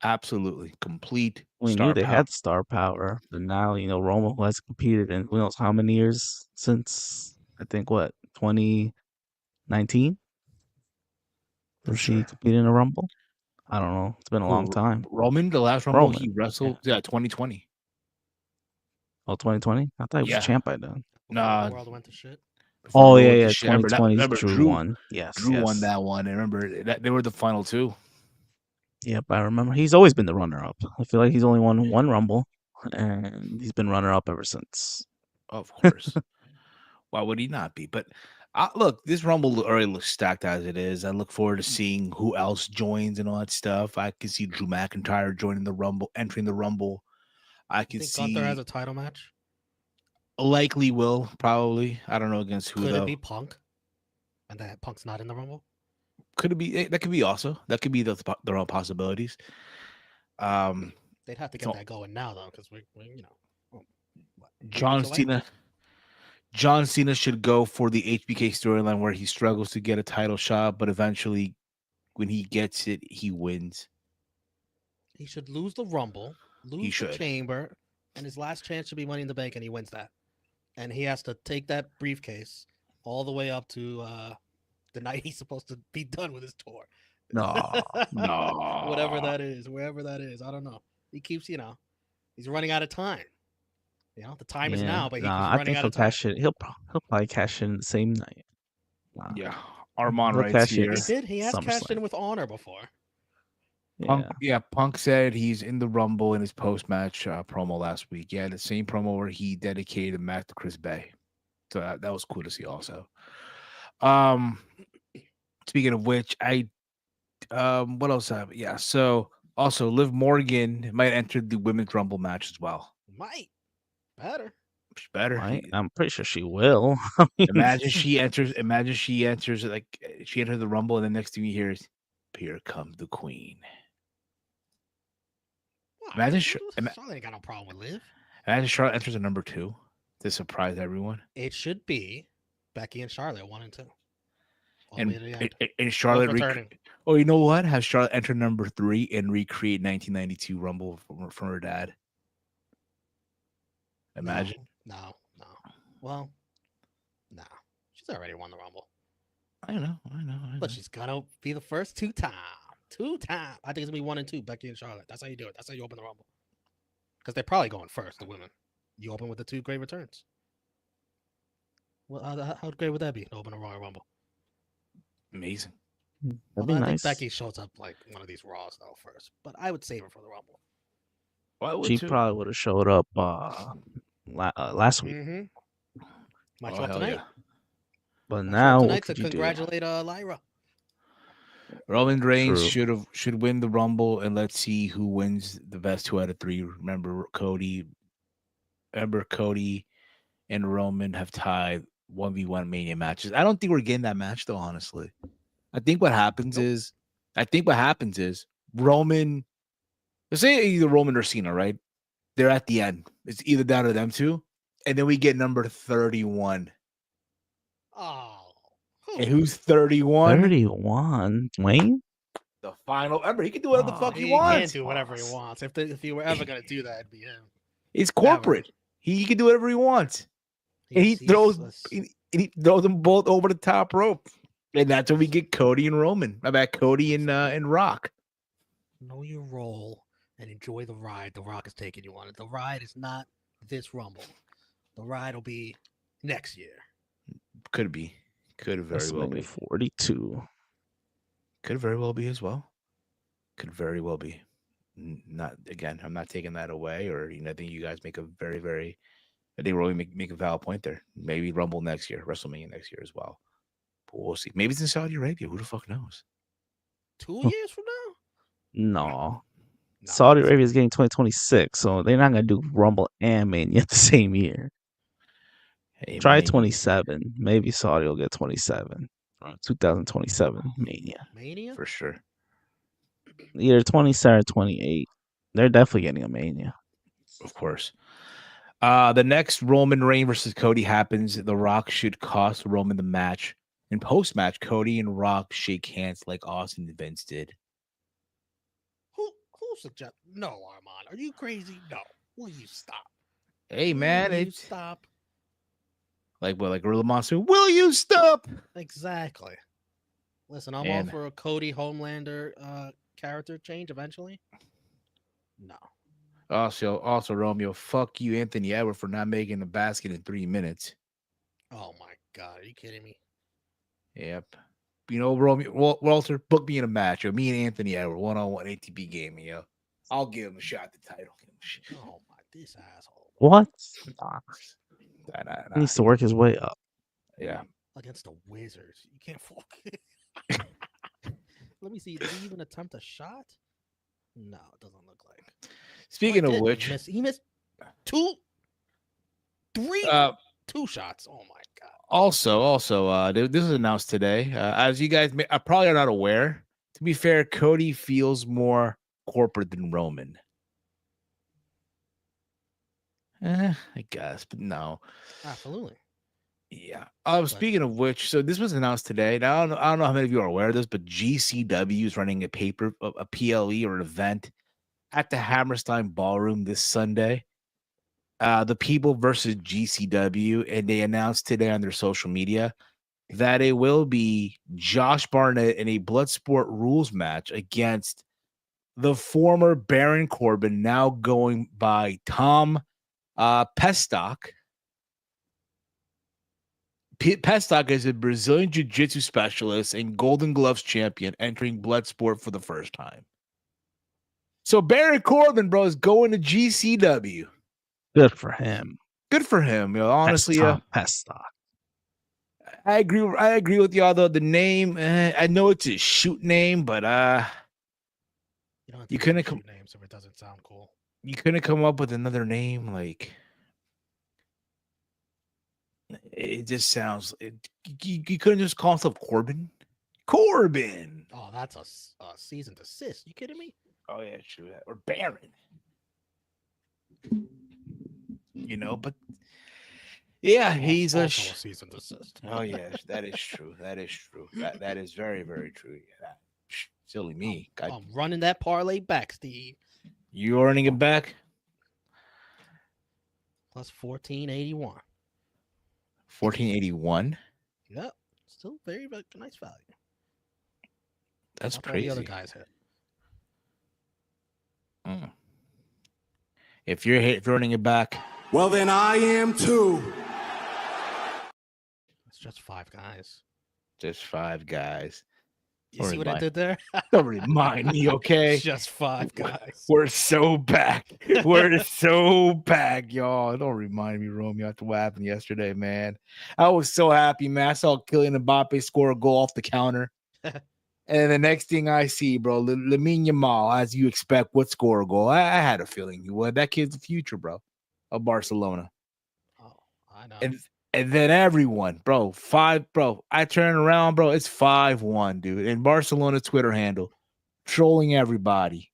Absolutely complete We star knew they power. had star power, but now, Roman, who has competed in who knows how many years since, I think, 2019? For Does sure. he compete in a Rumble? I don't know. It's been a long time. Roman, the last Rumble Roman. he wrestled, 2020. Oh, 2020? I thought he was Yeah. champ by then. Nah. The world went to shit. Oh, Before yeah, the yeah. shit. Remember 2020 Drew Drew won. Yes, Drew yes. won that one. And remember that they were the final two. Yep, I remember. He's always been the runner-up. I feel like he's only won one Rumble, and he's been runner-up ever since. Of course. Why would he not be? But look, this Rumble already looks stacked as it is. I look forward to seeing who else joins and all that stuff. I can see Drew McIntyre joining the Rumble, entering the Rumble. I can think see Gunther has a title match. likely will probably. I don't know against who Could though. it be Punk? And that Punk's not in the Rumble. Could it be? That could be also. That could be the own possibilities. They'd have to get so- that going now though, because we John weeks away? Cena. John Cena should go for the HBK storyline where he struggles to get a title shot, but eventually, when he gets it, he wins. He should lose the Rumble, lose the should. Chamber, and his last chance should be Money in the Bank, and he wins that. And he has to take that briefcase all the way up to the night he's supposed to be done with his tour. No. Whatever that is, wherever that is, I don't know. He keeps, he's running out of time. The time is now, but he keeps I running think out he'll of time. cash it. He'll probably cash in the same night. Yeah. Armand He'll writes cash it. here. He did. He has cashed SummerSlam. in with Honor before. Punk said he's in the Rumble in his post-match promo last week. Yeah, the same promo where he dedicated a match to Chris Bay. So that was cool to see also. Speaking of which, what else have? Yeah, so also Liv Morgan might enter the women's Rumble match as well. Might. Better. Better. I'm pretty sure she will. I mean, Imagine she enters like she enters the Rumble, and the next thing you hear is, "Here comes the Queen." Imagine Charlotte ain't got no problem with Liv. Imagine Charlotte enters a number 2 to surprise everyone. It should be Becky and Charlotte 1 and 2. And Charlotte oh, you know what? Have Charlotte enter number 3 and recreate 1992 Rumble from her dad. Imagine. No. Well, no. She's already won the Rumble. I know. But she's gonna be the first 2 times. 2 times. I think it's gonna be 1 and 2, Becky and Charlotte. That's how you do it. That's how you open the Rumble. Because they're probably going first, the women. You open with the 2 great returns. Well, how great would that be to open a Royal Rumble? Amazing. That'd be I nice. think Becky shows up like one of these Raws though first, but I would save her for the Rumble. She probably would have showed up last week. Might show up tonight. Yeah. But now, tonight to congratulate Lyra. Roman Reigns should win the Rumble, and let's see who wins the best 2 out of 3. Remember Cody and Roman have tied 1v1 Mania matches. I don't think we're getting that match though, honestly. I think what happens is Roman, let's say either Roman or Cena, right? They're at the end. It's either down to them two, and then we get number 31. Oh. And who's 31? 31. Wayne? The final. Remember, he can do whatever the fuck he wants. He can do whatever he wants. If he were ever going to do that, it'd be him. It's corporate. He can do whatever he wants. And he throws them both over the top rope. And that's when we get Cody and Roman. About Cody and Rock. Know your role and enjoy the ride the Rock is taking you on. The ride is not this Rumble. The ride will be next year. Could be. Could very well be. 42. Could very well be as well. Could very well be. Not again. I'm not taking that away, or I think you guys make a very, very. I think really make a valid point there. Maybe Rumble next year, WrestleMania next year as well. But we'll see. Maybe it's in Saudi Arabia. Who the fuck knows? 2 years from now? No. Saudi Arabia is getting 2026, so they're not gonna do Rumble and Mania the same year. Hey, try 27. Maybe Saudi will get 27. 2027 Mania for sure. Either 27 or 28. They're definitely getting a Mania. Of course. The next Roman Reigns versus Cody happens. The Rock should cost Roman the match. In post-match, Cody and Rock shake hands like Austin and Vince did. Who suggests? No, Armand. Are you crazy? No. Will you stop? Hey, man. Will you stop? Like Gorilla Monsoon. Will you stop? Exactly. Listen, I'm all for a Cody Homelander character change eventually. No. Also, Romeo, fuck you, Anthony Edwards, for not making the basket in 3 minutes. Oh my God, are you kidding me? Yep. Romeo, Walter, book me in a match. Me and Anthony Edwards, 1-on-1 ATP game. I'll give him a shot at the title. Oh my, this asshole. What? Nah. He needs to work his way up. Yeah. Against the Wizards, you can't fuck. Let me see. Did he even attempt a shot? No, it doesn't look like. Speaking of which, he missed 2 shots. Oh my God. Also, this was announced today. As you guys probably are not aware, to be fair, Cody feels more corporate than Roman. I guess, but no. Absolutely. Yeah. Speaking of which, so this was announced today. Now, I don't know how many of you are aware of this, but GCW is running a PLE or an event at the Hammerstein Ballroom this Sunday. The People versus GCW, and they announced today on their social media that it will be Josh Barnett in a Bloodsport rules match against the former Baron Corbin, now going by Tom Pestock. Pestock is a Brazilian Jiu-Jitsu specialist and Golden Gloves champion entering Bloodsport for the first time. So Baron Corbin, bro, is going to GCW. Good for him. Good for him. Honestly, Pest stock. I agree. I agree with y'all though. The name, I know it's a shoot name, but You don't have to You use couldn't the com- shoot names if it doesn't sound cool. you couldn't come up with another name. Like it just sounds. You couldn't just call himself Corbin. Corbin. Oh, that's a season desist. You kidding me? Oh yeah, true. Or Baron. But yeah, he's also a. a season desist. Oh yeah, that is true. That is true. That is very very true. Yeah, silly me. I'm running that parlay back, Steve. You earning it back? Plus 1481. 1481. Yep. Still very nice value. That's Watch all the other crazy. guys hit. If you're running it back, Well, then I am too. It's just 5 guys. just 5 guys. You see what I did there? Don't remind me, okay? It's just 5 guys. We're so back. We're so back, y'all. Don't remind me, Romeo, after what happened yesterday, man. I was so happy, man. I saw Kylian Mbappe score a goal off the counter. And the next thing I see, bro, Lamine Yamal, as you expect, would score a goal. I had a feeling he would. That kid's the future, bro, of Barcelona. Oh, I know. And then everyone, bro, I turn around, bro, it's 5-1, dude. And Barcelona Twitter handle, trolling everybody.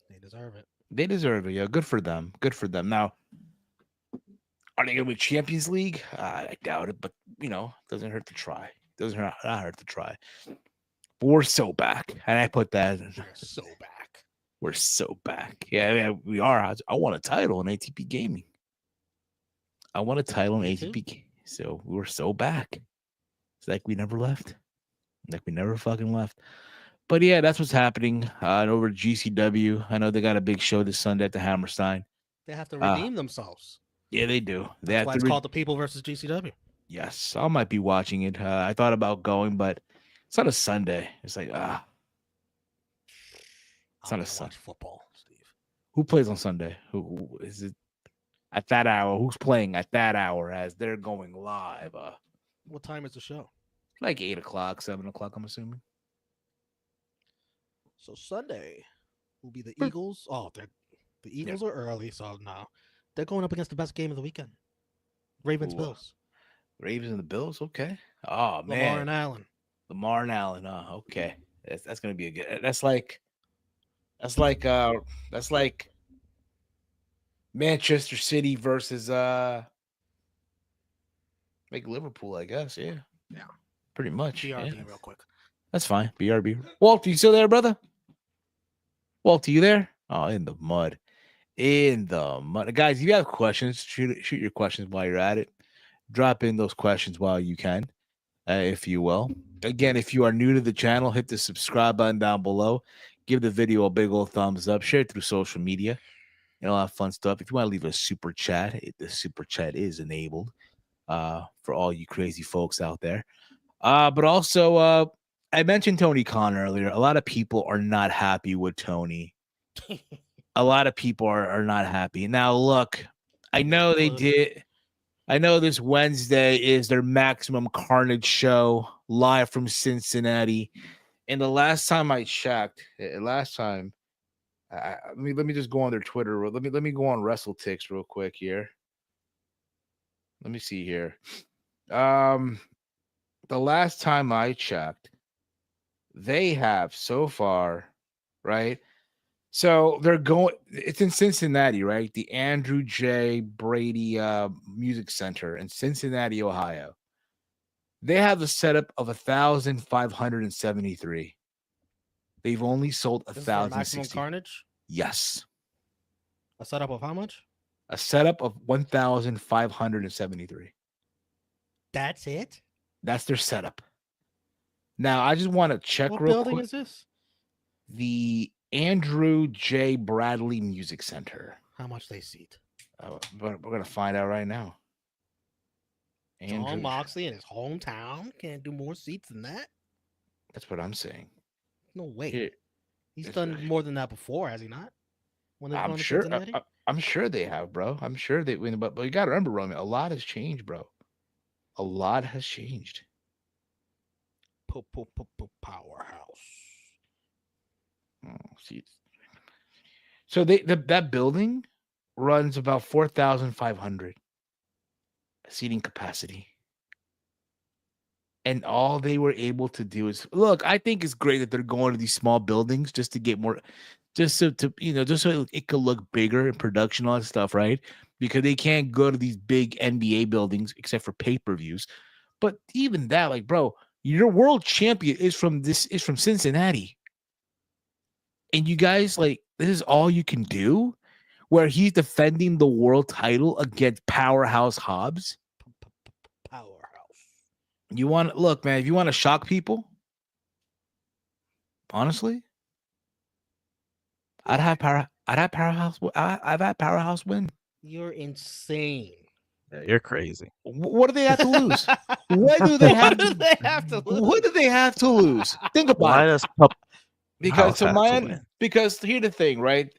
They deserve it. They deserve it, yeah. Good for them. Good for them. Now, are they going to win Champions League? I doubt it, but, doesn't hurt to try. Doesn't hurt to try. But we're so back. And I put that. We're so back. We're so back. Yeah, we are. I want a title in ATP Gaming. I want a title in Me ATP. So we're so back. It's like we never left. Like we never fucking left. But yeah, that's what's happening over at GCW. I know they got a big show this Sunday at the Hammerstein. They have to redeem themselves. Yeah, they do. That's why it's called The People versus GCW. Yes, I might be watching it. I thought about going, but it's on a Sunday. It's like, it's on a Sunday. Football, Steve. Who plays on Sunday? Who is it at that hour? Who's playing at that hour as they're going live? What time is the show? Like 8 o'clock, 7 o'clock, I'm assuming. So Sunday will be the Eagles. Oh, the Eagles are early, so no. They're going up against the best game of the weekend. Ravens Bills. Ravens and the Bills, okay. Oh man, Lamar and Allen. Okay. That's gonna be a good. That's like Manchester City versus make Liverpool, I guess. Yeah. Pretty much. BRB real quick. That's fine. BRB. Walt, you still there, brother? Walt, you there? Oh, in the mud. Guys, if you have questions, shoot your questions while you're at it. Drop in those questions while you can, if you will. Again, if you are new to the channel, hit the subscribe button down below. Give the video a big old thumbs up. Share it through social media. A lot of fun stuff. If you want to leave a super chat, the super chat is enabled for all you crazy folks out there. But also, I mentioned Tony Khan earlier. A lot of people are not happy with Tony. A lot of people are not happy. Now, look, I know they did. I know this Wednesday is their Maximum Carnage show live from Cincinnati. And the last time I checked, let me just go on their Twitter. Let me go on WrestleTix real quick here. Let me see here. The last time I checked, they have so far, right? So they're going. It's in Cincinnati, right? The Andrew J. Brady Music Center in Cincinnati, Ohio. They have a setup of 1,573. They've only sold 1,060. Maximum Carnage. Yes. A setup of how much? A setup of 1,573. That's it. That's their setup. Now I just want to check. What real building quick. is this? The Andrew J. Bradley Music Center. How much they seat? We're gonna find out right now. John Moxley in his hometown can't do more seats than that. That's what I'm saying. No way. Here, He's done more than that before, has he not? When they've I'm gone to sure. Cincinnati? I'm sure they have, bro. I'm sure they win. But you got to remember, Roman. A lot has changed, bro. A lot has changed. Powerhouse. See, so that building runs about 4,500 seating capacity, and all they were able to do is look. I think it's great that they're going to these small buildings just to get more, just so to just so it could look bigger in production, all that stuff, right? Because they can't go to these big NBA buildings except for pay-per-views. But even that, like, bro, your world champion is from Cincinnati. And you guys, like, this is all you can do? Where he's defending the world title against Powerhouse Hobbs? Powerhouse. You want to look, man, if you want to shock people, honestly, I'd have Powerhouse. I've had Powerhouse win. You're insane. Yeah, you're crazy. What do they have to lose? What do they have What do to they have to lose? What do they have to lose? Think about Why it. does Because House have to win? because here's the thing, right?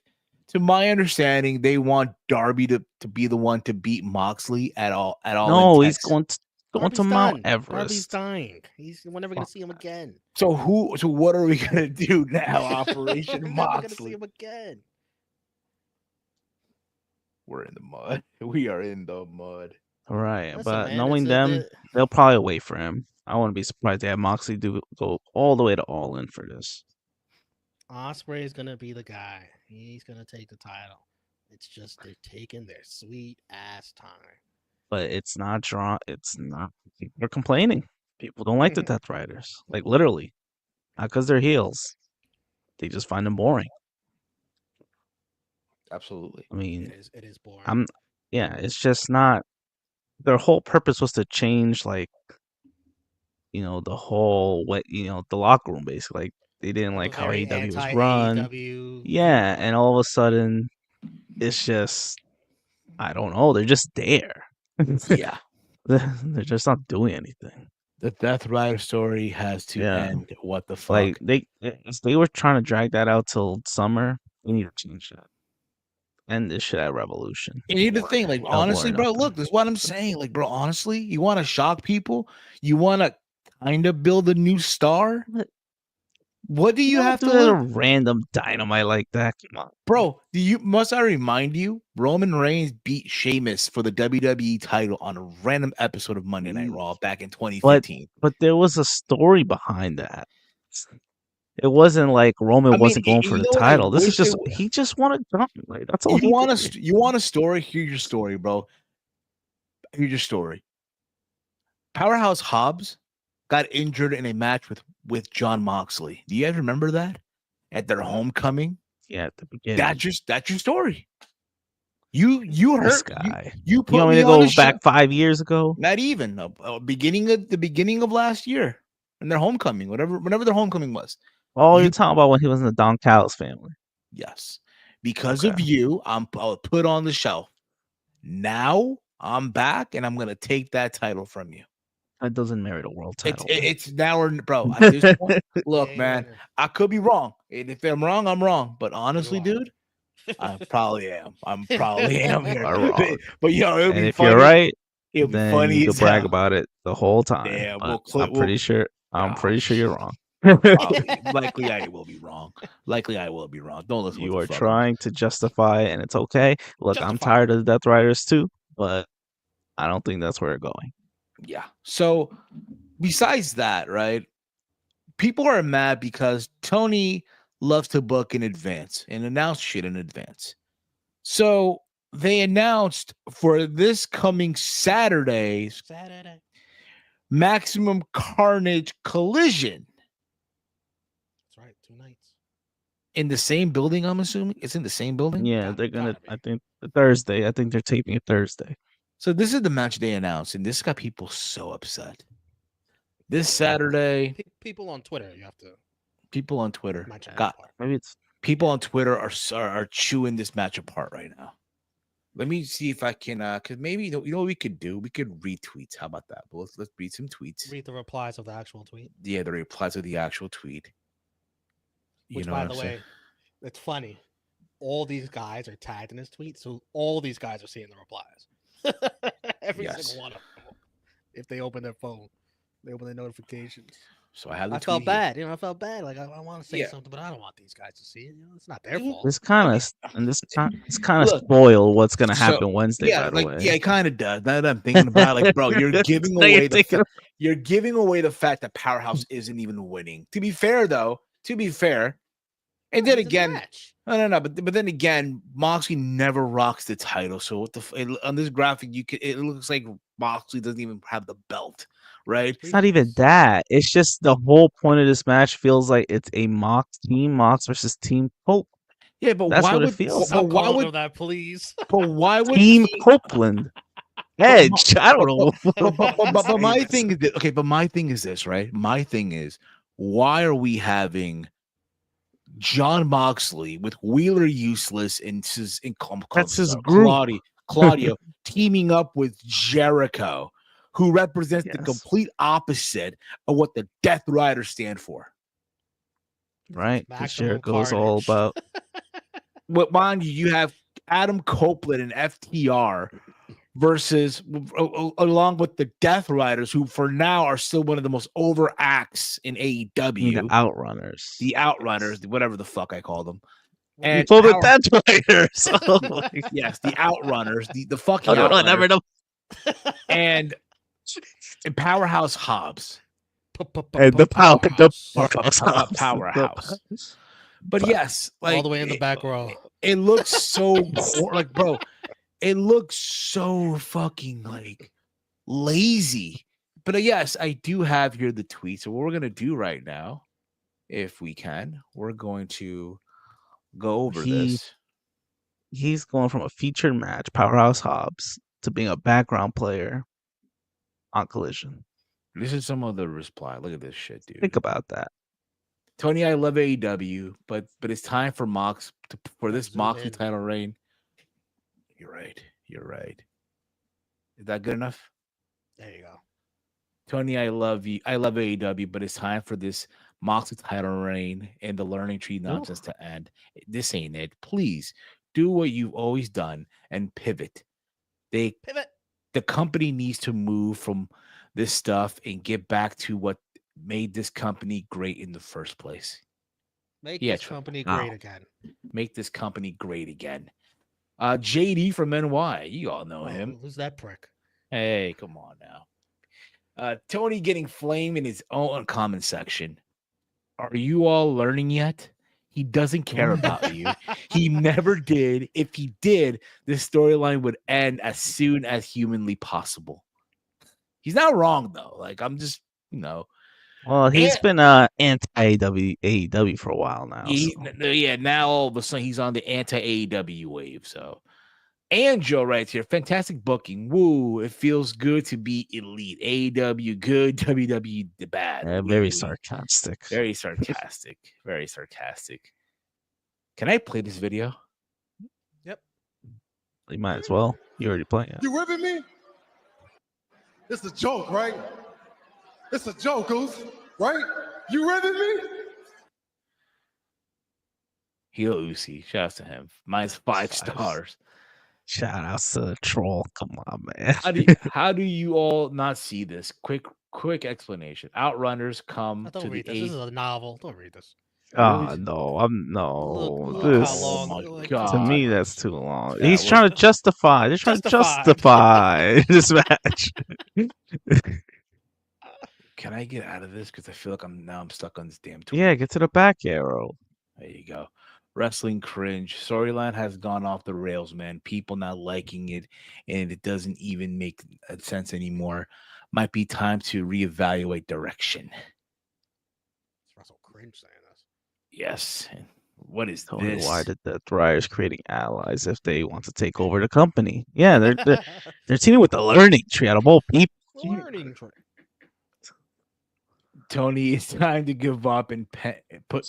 To my understanding, they want Darby to be the one to beat Moxley at all No, in he's Texas. going to Darby's Mount done. Darby's Everest. dying. We're never gonna see him again. So what are we gonna do now, Operation We're never gonna see Moxley? him again. We're in the mud. We are in the mud. Right, Listen, but man, knowing it's them, they'll probably wait for him. I wouldn't be surprised they have Moxley go all the way to All In for this. Osprey is gonna be the guy. He's gonna take the title. It's just they're taking their sweet ass time. But it's not drawn. It's not. People are complaining. People don't like the Death Riders. Like literally, not because they're heels. They just find them boring. Absolutely. I mean, It is boring. yeah, it's just not. Their whole purpose was to change, like, the whole the locker room basically. Like they didn't Have a like how very AEW was anti run. AEW. Yeah, and all of a sudden, it's just I don't know. They're just there. Yeah. They're just not doing anything. The Death Rider story has to Yeah. end. What the fuck? Like if they were trying to drag that out till summer, we need to change that. End this shit at Revolution. And here's the or thing, like, Double or honestly, bro, Nothing. look, this is what I'm saying. Like, bro, honestly, you want to shock people? You want to kind of build a new star? What do you have to do a lose? random Dynamite like that? Come on, Bro, must I remind you, Roman Reigns beat Sheamus for the WWE title on a random episode of Monday Night Raw back in 2015. But there was a story behind that. It wasn't like Roman wasn't going for the know what? I title. This is wish just he just wanted Dynamite. That's all he you want did. you want a story? Here's your story, bro. Here's your story. Powerhouse Hobbs got injured in a match with John Moxley. Do you guys remember that? At their homecoming? Yeah, at the beginning. That's your story. You This hurt guy. you put You want me me to on go a back show. 5 years ago? Not even the beginning of last year and their homecoming, whenever their homecoming was. Oh, you're talking about when he was in the Don Callis family. Yes, because of you, I was put on the shelf. Now I'm back, and I'm gonna take that title from you. That doesn't merit a world title. It's now or bro. At this point, look, man, I could be wrong, and if I'm wrong, I'm wrong. But honestly, dude, I probably am. I'm probably am here. But yo, it'll and be if funny. you're right, It'll be then funny you as can brag hell. about it the whole time. Yeah, I'm pretty sure. I'm pretty sure you're wrong. Likely, I will be wrong. Likely, I will be wrong. Don't listen. You what are the fuck trying to justify, and it's okay. Look, I'm tired of the Death Riders too, but I don't think that's where we're going. Yeah. So, besides that, right? People are mad because Tony loves to book in advance and announce shit in advance. So they announced for this coming Saturday, Maximum Carnage Collision. That's right, 2 nights. In the same building, I'm assuming? It's in the same building? Yeah, they're gonna. I think Thursday. I think they're taping it Thursday. So this is the match they announced, and this got people so upset. This Saturday, people on Twitter, you have to. People on Twitter maybe it's people on Twitter are chewing this match apart right now. Let me see if I can, because maybe you know what we could do. We could read tweets. How about that? But let's read some tweets. Read the replies of the actual tweet. Yeah, the replies of the actual tweet. Which, know by what I'm the saying? way, it's funny. All these guys are tagged in his tweet, so all these guys are seeing the replies. Every single Yes. one of them. If they open their phone, they open their notifications. So I have the I tweet felt here. bad. I felt bad. Like I want to say Yeah. something, but I don't want these guys to see it. It's not their Mhm. fault. This I kind mean, of it's kind of look. spoil what's gonna So happen Wednesday. yeah, By the like way, yeah, it kind of does. Now that I'm thinking about it, like, bro, you're giving Now you're away the thinking you're giving away the fact that Powerhouse isn't even winning. To be fair, though, and No, then he's in the again, match. no, but then again, Moxley never rocks the title. So what on this graphic, it looks like Moxley doesn't even have the belt, right? it's not even that. It's just the whole point of this match feels like it's a Mox versus Team Cope. Yeah, but That's why what it would feels but like. Stop why calling would him that, please. but why would Team Team Copeland. but, my- Edge. I don't know. but Say my this. thing is this, okay, but my thing is this, right? My thing is, why are we having John Moxley with Wheeler Useless and That's his group. Claudio teaming up with Jericho, who represents the Yes. complete opposite of what the Death Riders stand for. Right. Because Maximum Jericho's all carnage. about What mind you have Adam Copeland and FTR versus along with the Death Riders, who for now are still one of the most over acts in the AEW, Outrunners. the Outrunners, whatever the fuck I call them. You And call the Death Riders. Oh my yes, the Outrunners, the fucking God. Outrunners, Never know. and Powerhouse Hobbs. And the Powerhouse. But yes, like all the way in the back row. it looks so like, bro, it looks so fucking like lazy. But yes, I do have here the tweet. So what we're gonna do right now, if we can, we're going to go over this. He's going from a featured match, Powerhouse Hobbs, to being a background player on Collision. This is some of the reply. Look at this shit, dude. Think about that. Tony, I love AEW, but it's time for for this Moxley title reign. You're right. Is that good enough? There you go. Tony, I love you. I love AEW, but it's time for this Moxley title reign and the learning tree nonsense to end. This ain't it. Please do what you've always done and pivot. The company needs to move from this stuff and get back to what made this company great in the first place. Make this company great again. Make this company great again. JD from NY. You all know him. Who's that prick? Hey, come on now. Tony getting flamed in his own comment section. Are you all learning yet? He doesn't care about you. He never did. If he did, this storyline would end as soon as humanly possible. He's not wrong though. Like, I'm just, Well, he's been anti-AEW for a while now. Yeah, now all of a sudden he's on the anti-AEW wave. So, and Joe writes here, fantastic booking. Woo, it feels good to be elite. AEW good, WWE the bad. Very sarcastic. Very sarcastic. Very sarcastic. Can I play this video? Yep. You might as well. You already playing it. You ripping me? It's a joke, right? It's a joke, Goose, right? You ripping me? Heel Uzi. Shout out to him. Mine's 5 stars. Shout out to the troll. Come on, man. How do you all not see this? Quick explanation. Outrunners come Don't read this. This is a novel. Don't read this. Oh no, Look how long. Oh my God. To me, that's too long. Yeah, He's trying to justify. They're trying to justify this match. Can I get out of this? Because I feel like I'm stuck on this damn tweet. Yeah, get to the back arrow. There you go. Wrestling cringe. Storyline has gone off the rails, man. People not liking it, and it doesn't even make sense anymore. Might be time to reevaluate direction. It's Russell Cringe saying this. Yes. What is Tony, this? why did the Riders creating allies if they want to take over the company? Yeah, they're teaming with the learning tree out of all people. Learning tree. Tony, it's time to give up and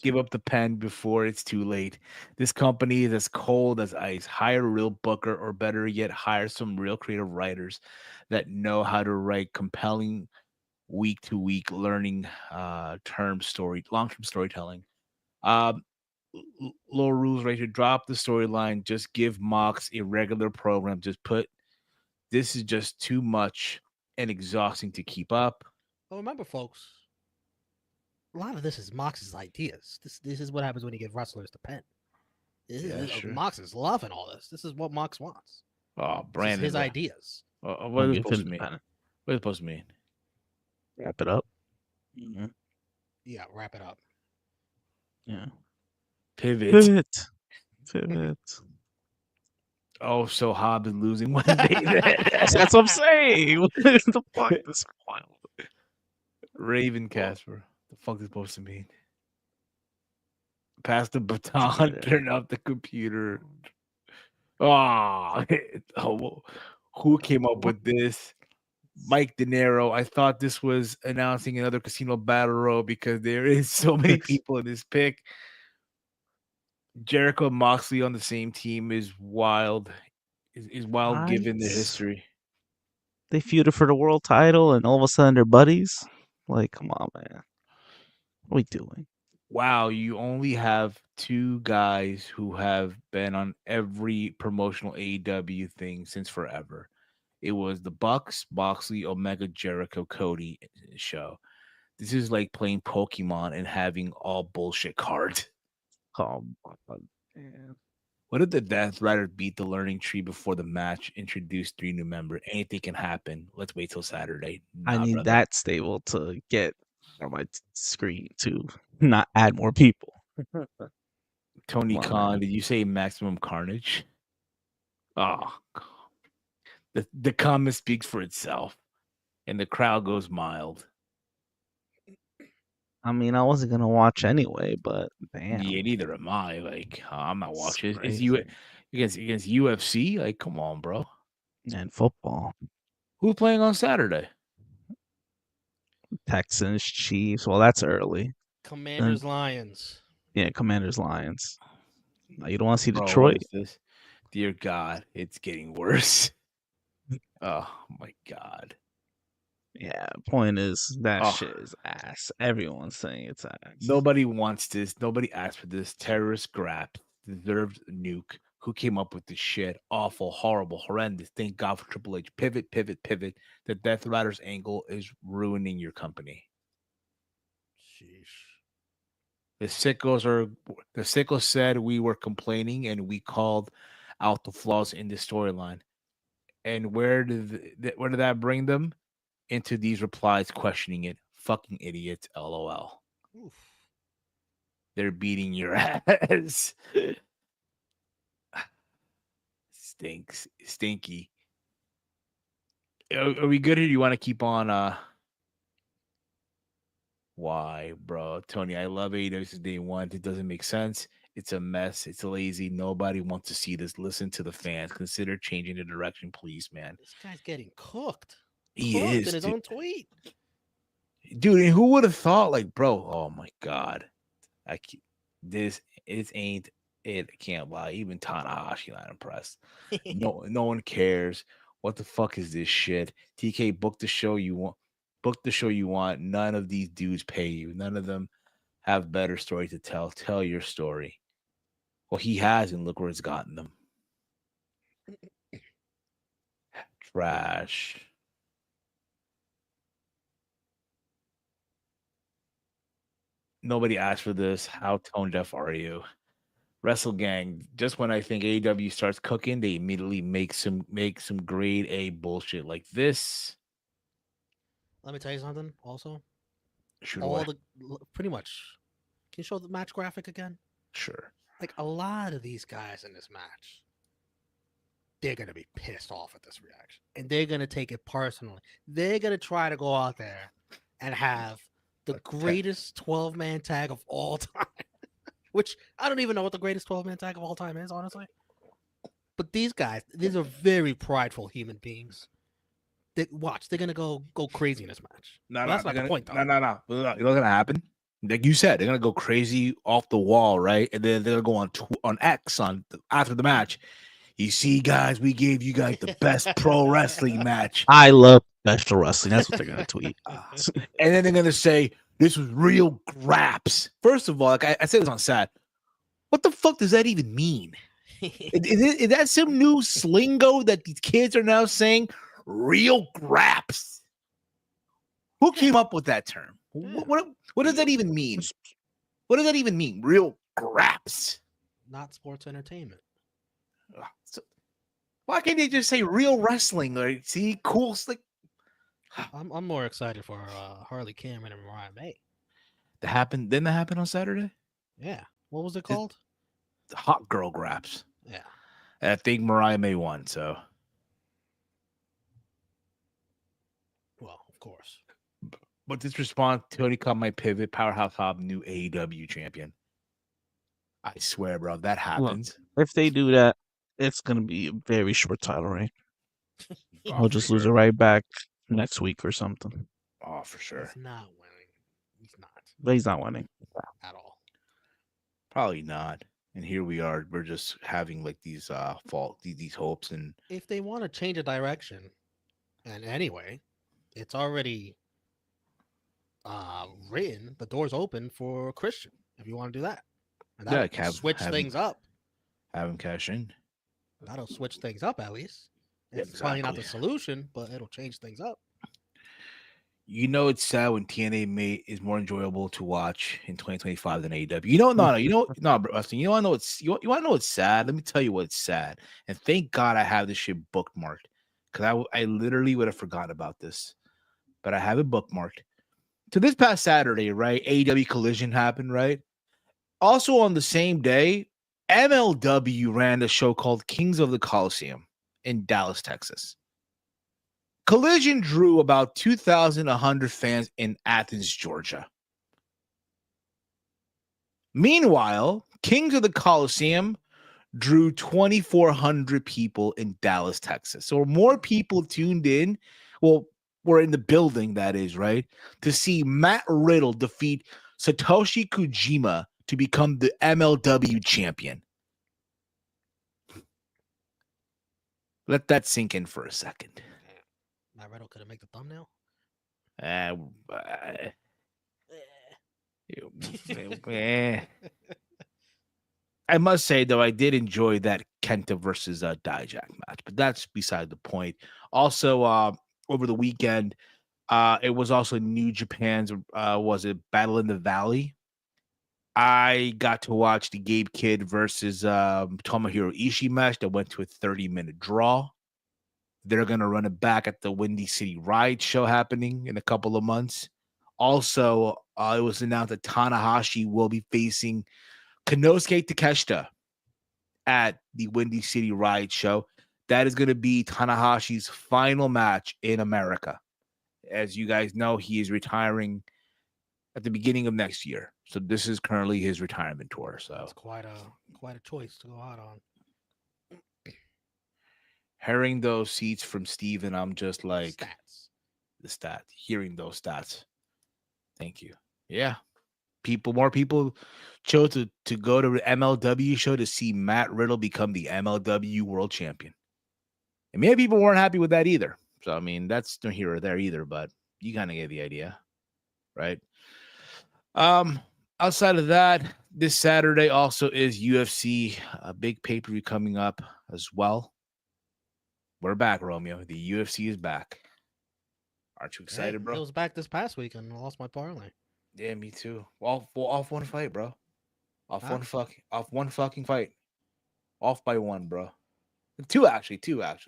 give up the pen before it's too late. This company is as cold as ice. Hire a real booker, or better yet, hire some real creative writers that know how to write compelling week-to-week learning long-term storytelling. low rules right here. Drop the storyline. Just give Mox a regular program. Just put this is just too much and exhausting to keep up. Well, remember, folks, a lot of this is Mox's ideas. This is what happens when you give wrestlers the pen. Sure. Mox is loving all this. This is what Mox wants. Oh, This is Brandon, his ideas. what I'll is it give supposed him to mean? the pen. What is it supposed to mean? Wrap it up. Mm-hmm. Yeah, wrap it up. Yeah. Pivot. Pivot. Oh, so Hobbs is losing Wednesday. That's what I'm saying. What the fuck? This wild. Raven Casper. The fuck is supposed to mean? Pass the baton, turn off the computer. Oh, who came up with this? Mike De Niro. I thought this was announcing another Casino Battle Royal because there is so many people in this pick. Jericho and Moxley on the same team is wild. Is wild given the Right. history. They feuded for the world title, and all of a sudden they're buddies. Like, come on, man. What are we doing? Wow, you only have two guys who have been on every promotional AEW thing since forever. It was the Bucks, Moxley, Omega, Jericho, Cody show. This is like playing Pokemon and having all bullshit cards. Oh, man. What if the Death Riders beat the Learning Tree before the match? Introduce 3 new members. Anything can happen. Let's wait till Saturday. I Nah, need brother. that stable to get on my screen to not add more people. Tony Come on, Khan, man. did you say Maximum Carnage? Oh, the comment speaks for itself, and the crowd goes mild. I mean, I wasn't gonna watch anyway, but damn. Yeah, neither am I. Like, I'm not It's watching. Is crazy. you against UFC? Like, come on, bro. And football. Who's playing on Saturday? Texans, Chiefs. Well, that's early. Commanders, Lions. Yeah, Commanders, Lions. You don't want to see Bro, what Detroit. is this? Dear God, it's getting worse. Oh my God. Yeah, point is that Oh. shit is ass. Everyone's saying it's ass. Nobody wants this. Nobody asked for this. Terrorist grab deserved a nuke. Who came up with this shit? Awful, horrible, horrendous. Thank God for Triple H. Pivot, pivot, pivot. The Death Riders angle is ruining your company. Sheesh. The sickos said we were complaining and we called out the flaws in the storyline. And where did that bring them? Into these replies questioning it. Fucking idiots, LOL. Oof. They're beating your ass. Stinky. Are we good here? Do you want to keep on? Why, bro? Tony, I love AEW since day one. It doesn't make sense. It's a mess. It's lazy. Nobody wants to see this. Listen to the fans. Consider changing the direction, please, man. This guy's getting cooked. He Cooked is in his dude. own tweet. Dude, and who would have thought, like, bro, oh my God. This ain't it. I can't lie. Even Tanahashi not impressed. No one cares. What the fuck is this shit? TK, book the show you want. Book the show you want. None of these dudes pay you. None of them have better story to tell. Tell your story. Well, he has, and look where it's gotten them. Trash. Nobody asked for this. How tone deaf are you? Wrestle Gang. Just when I think AEW starts cooking, they immediately make some grade A bullshit like this. Let me tell you something. Also, Shoot all away. pretty much. Can you show the match graphic again? Sure. Like a lot of these guys in this match, they're gonna be pissed off at this reaction, and they're gonna take it personally. They're gonna try to go out there and have the greatest 12-man tag of all time. Which I don't even know what the greatest 12-man tag of all time is, honestly. But these guys, these are very prideful human beings. They're gonna go crazy in this match. No, that's not the point, though. No. You know what's gonna happen? Like you said, they're gonna go crazy off the wall, right? And then they're gonna go on X after the match. You see, guys, we gave you guys the best pro wrestling match. I love professional wrestling. That's what they're gonna tweet. And then they're gonna say this was real graps. First of all, like I said this on Sat. What the fuck does that even mean? Is that some new slingo that these kids are now saying? Real graps. Who came up with that term? What does that even mean? What does that even mean? Real graps. Not sports entertainment. So, why can't they just say real wrestling? Or see, cool, slick. I'm more excited for Harley Cameron and Mariah May. Didn't that happen on Saturday? Yeah. What was it called? Hot girl graps. Yeah. And I think Mariah May won, so. Well, of course. But this response, Tony caught my pivot, Powerhouse Hob, new AEW champion. I swear, bro, that happens. Look, if they do that, it's gonna be a very short title reign. He'll just lose it right back next week or something. Oh, for sure. He's not winning. He's not. But he's not winning at all. Probably not. And here we are. We're just having like these these hopes. And if they want to change a direction, and anyway, it's already written. The door's open for Christian if you want to do that. And that'll switch things up. Have him cash in. That'll switch things up at least. It's Exactly. probably not the solution, but it'll change things up. You know it's sad when TNA is more enjoyable to watch in 2025 than AEW. You know, no, you know, Rustin. You want to know what's you want to know what's sad? Let me tell you what's sad. And thank God I have this shit bookmarked because I literally would have forgotten about this, but I have it bookmarked. So this past Saturday, right? AEW Collision happened, right? Also on the same day, MLW ran a show called Kings of the Coliseum in Dallas, Texas. Collision drew about 2,100 fans in Athens, Georgia. Meanwhile, Kings of the Coliseum drew 2,400 people in Dallas, Texas. So more people tuned in. Well, were in the building, that is, right? To see Matt Riddle defeat Satoshi Kojima to become the MLW champion. Let that sink in for a second. Matt Riddle couldn't make the thumbnail. I must say, though, I did enjoy that Kenta versus Dijak match, but that's beside the point. Also, over the weekend, it was also New Japan's, was it Battle in the Valley? I got to watch the Gabe Kidd versus Tomohiro Ishii match that went to a 30-minute draw. They're going to run it back at the Windy City Ride show happening in a couple of months. Also, it was announced that Tanahashi will be facing Konosuke Takeshita at the Windy City Ride show. That is going to be Tanahashi's final match in America. As you guys know, he is retiring at the beginning of next year. So this is currently his retirement tour. So it's quite a choice to go out on. Hearing those seats from Steven, I'm just like stats. Hearing those stats. Thank you. Yeah. More people chose to go to the MLW show to see Matt Riddle become the MLW world champion. And many people weren't happy with that either. So, I mean, that's no here or there either, but you kind of get the idea, right? Outside of that, this Saturday also is UFC, a big pay-per-view coming up as well. We're back, Romeo. The UFC is back. Aren't you excited, bro? It was back this past week and I lost my parlay. Yeah, me too. Off one fight, bro. Off one fucking fight. Off by one, bro. Two actually.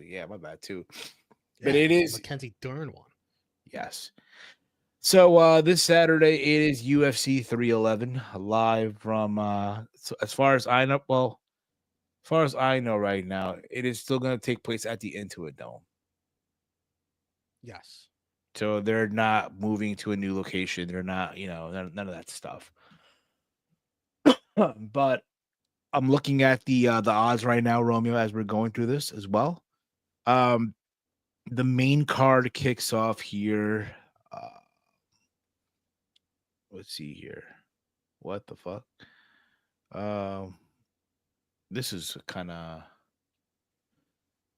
Yeah, my bad, two. But it is Mackenzie Dern one. Yes. So this Saturday it is UFC 311 live from as far as I know right now, it is still going to take place at the Intuit Dome. Yes. So they're not moving to a new location. They're not, none of that stuff. But I'm looking at the odds right now, Romeo, as we're going through this as well. The main card kicks off here. Let's see here. What the fuck? This is kind of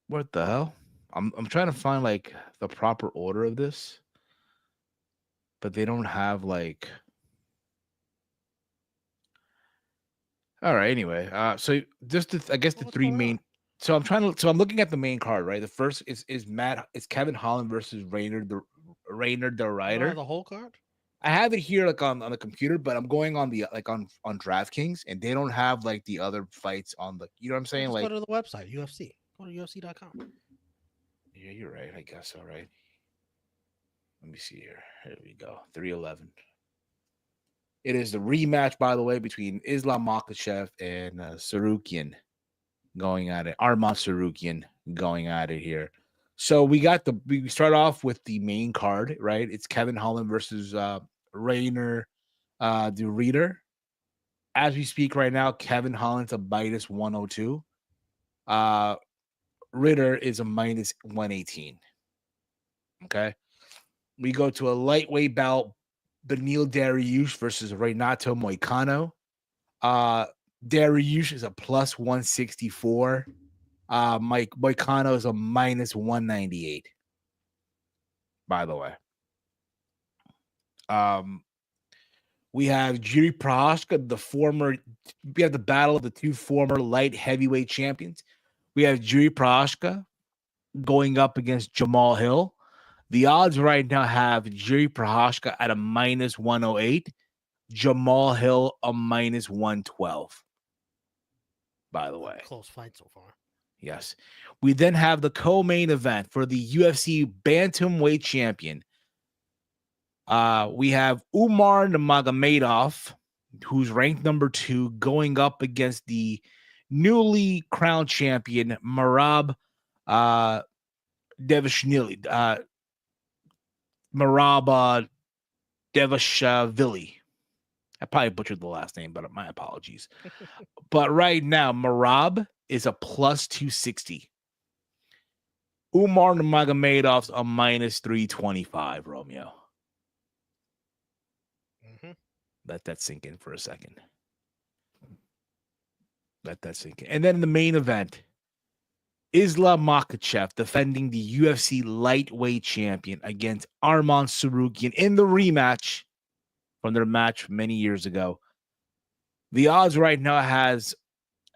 what the hell? I'm trying to find like the proper order of this, but they don't have like. All right. Anyway, so just I guess the What's three going main. on? So I'm looking at the main card, right? The first is Kevin Holland versus Rainer the You don't have Rider. the whole card? I have it here like on the computer, but I'm going on the like on DraftKings, and they don't have like the other fights on the. You know what I'm Well, saying? just go Like, to the website, UFC. Go to UFC.com. yeah, you're right. I guess all right. Let me see here. Here we go. 311. It is the rematch, by the way, between Islam Makhachev and Sarukian going at it. Arman Sarukian going at it here. So we start off with the main card, right? It's Kevin Holland versus Rainer the Reader. As we speak right now, Kevin Holland's a minus 102. Ritter is a minus 118. Okay. We go to a lightweight bout, Beneil Dariush versus Renato Moicano. Dariush is a plus 164. Mike Moicano is a minus 198. By the way. We have Jiri Prochazka, we have the battle of the two former light heavyweight champions. We have Jiri Prochazka going up against Jamal Hill. The odds right now have Jiri Prochazka at a minus 108, Jamal Hill a minus 112. By the way, Close fight so far. yes. We then have the co-main event for the UFC bantamweight champion. We have Umar Nurmagomedov, who's ranked number 2, going up against the newly crowned champion Merab Devashvili. Merab Devashvili. I probably butchered the last name, but my apologies. But right now, Merab is a plus 260. Umar Nurmagomedov's a minus 325, Romeo. Let that sink in for a second. Let that sink in. And then in the main event, Islam Makhachev defending the UFC lightweight champion against Arman Sarukian in the rematch from their match many years ago. The odds right now has,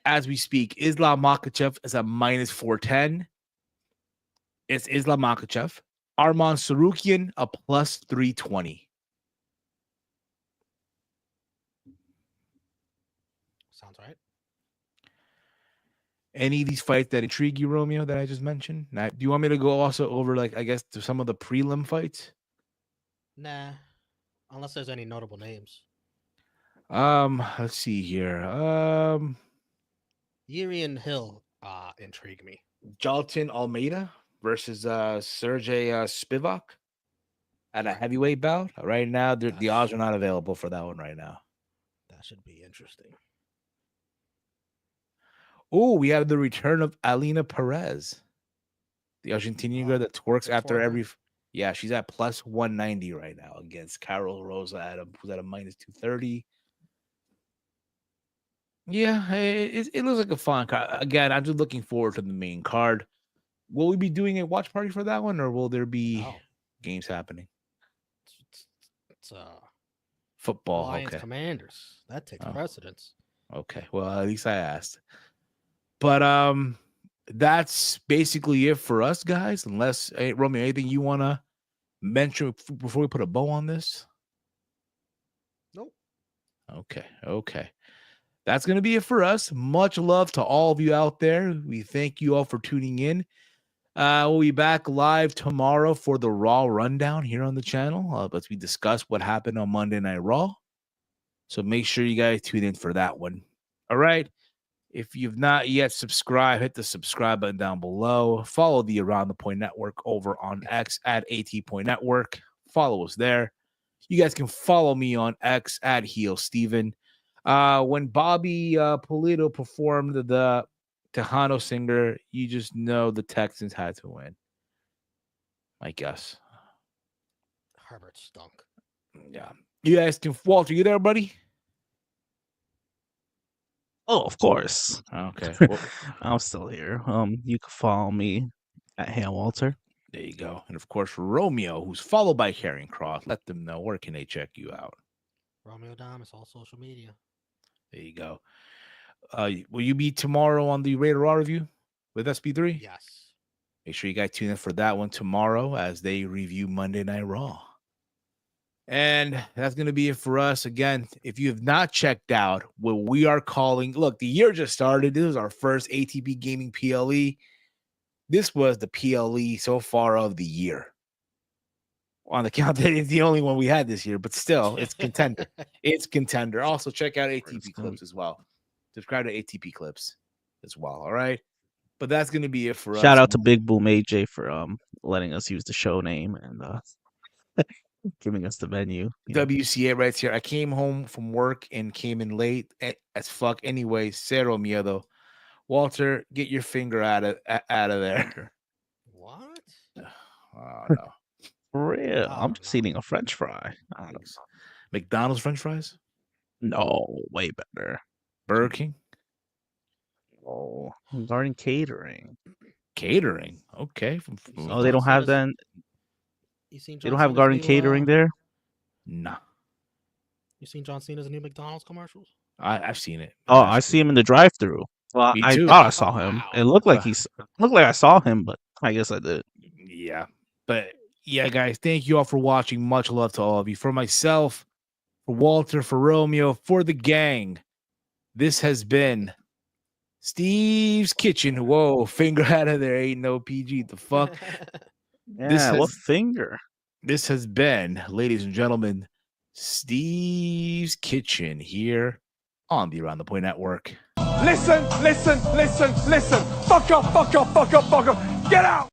as we speak, Islam Makhachev is a minus 410. It's Islam Makhachev. Arman Sarukian, a plus 320. Sounds right. Any of these fights that intrigue you, Romeo, that I just mentioned? Now, do you want me to go also over, like, I guess, to some of the prelim fights? Nah, unless there's any notable names. Let's see here. Yuri and Hill intrigue me. Jaltin Almeida versus Sergey Spivak at a heavyweight bout. Right now, the odds are not available for that one right now. That should be interesting. Oh, we have the return of Alina Perez, the Argentinian girl that twerks after every. Yeah, she's at plus 190 right now against Carol Rosa who's at a minus 230. Yeah, it looks like a fun card. Again, I'm just looking forward to the main card. Will we be doing a watch party for that one, or will there be games happening? It's football. Lions Okay. Commanders. That takes precedence. Okay. Well, at least I asked. But that's basically it for us, guys. Unless Romeo, anything you want to mention before we put a bow on this? Nope. Okay. That's going to be it for us. Much love to all of you out there. We thank you all for tuning in. We'll be back live tomorrow for the Raw Rundown here on the channel as we discuss what happened on Monday Night Raw. So make sure you guys tune in for that one. All right. If you've not yet subscribed, hit the subscribe button down below. Follow the Around the Point Network over on X at AT Point Network. Follow us there. You guys can follow me on X at Heel Steven. When Bobby Polito performed the Tejano Singer, you just know the Texans had to win. I guess. Herbert stunk. Yeah. You guys can, Walter, you there, buddy? Oh, of course. Okay. Well, I'm still here. You can follow me at Ham Walter. There you go. And of course, Romeo, who's followed by Karrion Cross. Let them know, where can they check you out? Romeo Damas, all social media. There you go. Will you be tomorrow on the Radar Raw review with SB3? Yes. Make sure you guys tune in for that one tomorrow as they review Monday Night Raw. And that's going to be it for us. Again, if you have not checked out what we are calling, look, the year just started. This is our first ATP Gaming PLE. This was the PLE so far of the year. On the count that it's the only one we had this year, but still, it's contender. It's contender. Also, check out ATP Clips as well. Subscribe to ATP Clips as well. All right. But that's going to be it for us. Shout out to Big Boom AJ for letting us use the show name and giving us the venue. WCA right here. I came home from work and came in late as fuck. Anyway, cero miedo. Walter, get your finger out of there. What? Oh no. For real. Oh, I'm just no. eating a French fry. McDonald's French fries? No, way better. Burger King? Oh, Garden Catering. Catering. Okay. Oh, they don't have that. You seen They don't have Garden Catering there? Nah. You seen John Cena's new McDonald's commercials? I've seen it. Oh, I see him in the drive-through. Well, Me I too. thought I saw him. Wow. It looked like I saw him, but I guess I did. Yeah. But yeah, guys, thank you all for watching. Much love to all of you. For myself, for Walter, for Romeo, for the gang, this has been Steve's Kitchen. Whoa, finger out of there. Ain't no PG. The fuck? Yeah, what finger? This has been, ladies and gentlemen, Steve's Kitchen here on the Around the Point Network. Listen, listen, listen, listen. Fuck up, fuck up, fuck up, fuck up. Get out!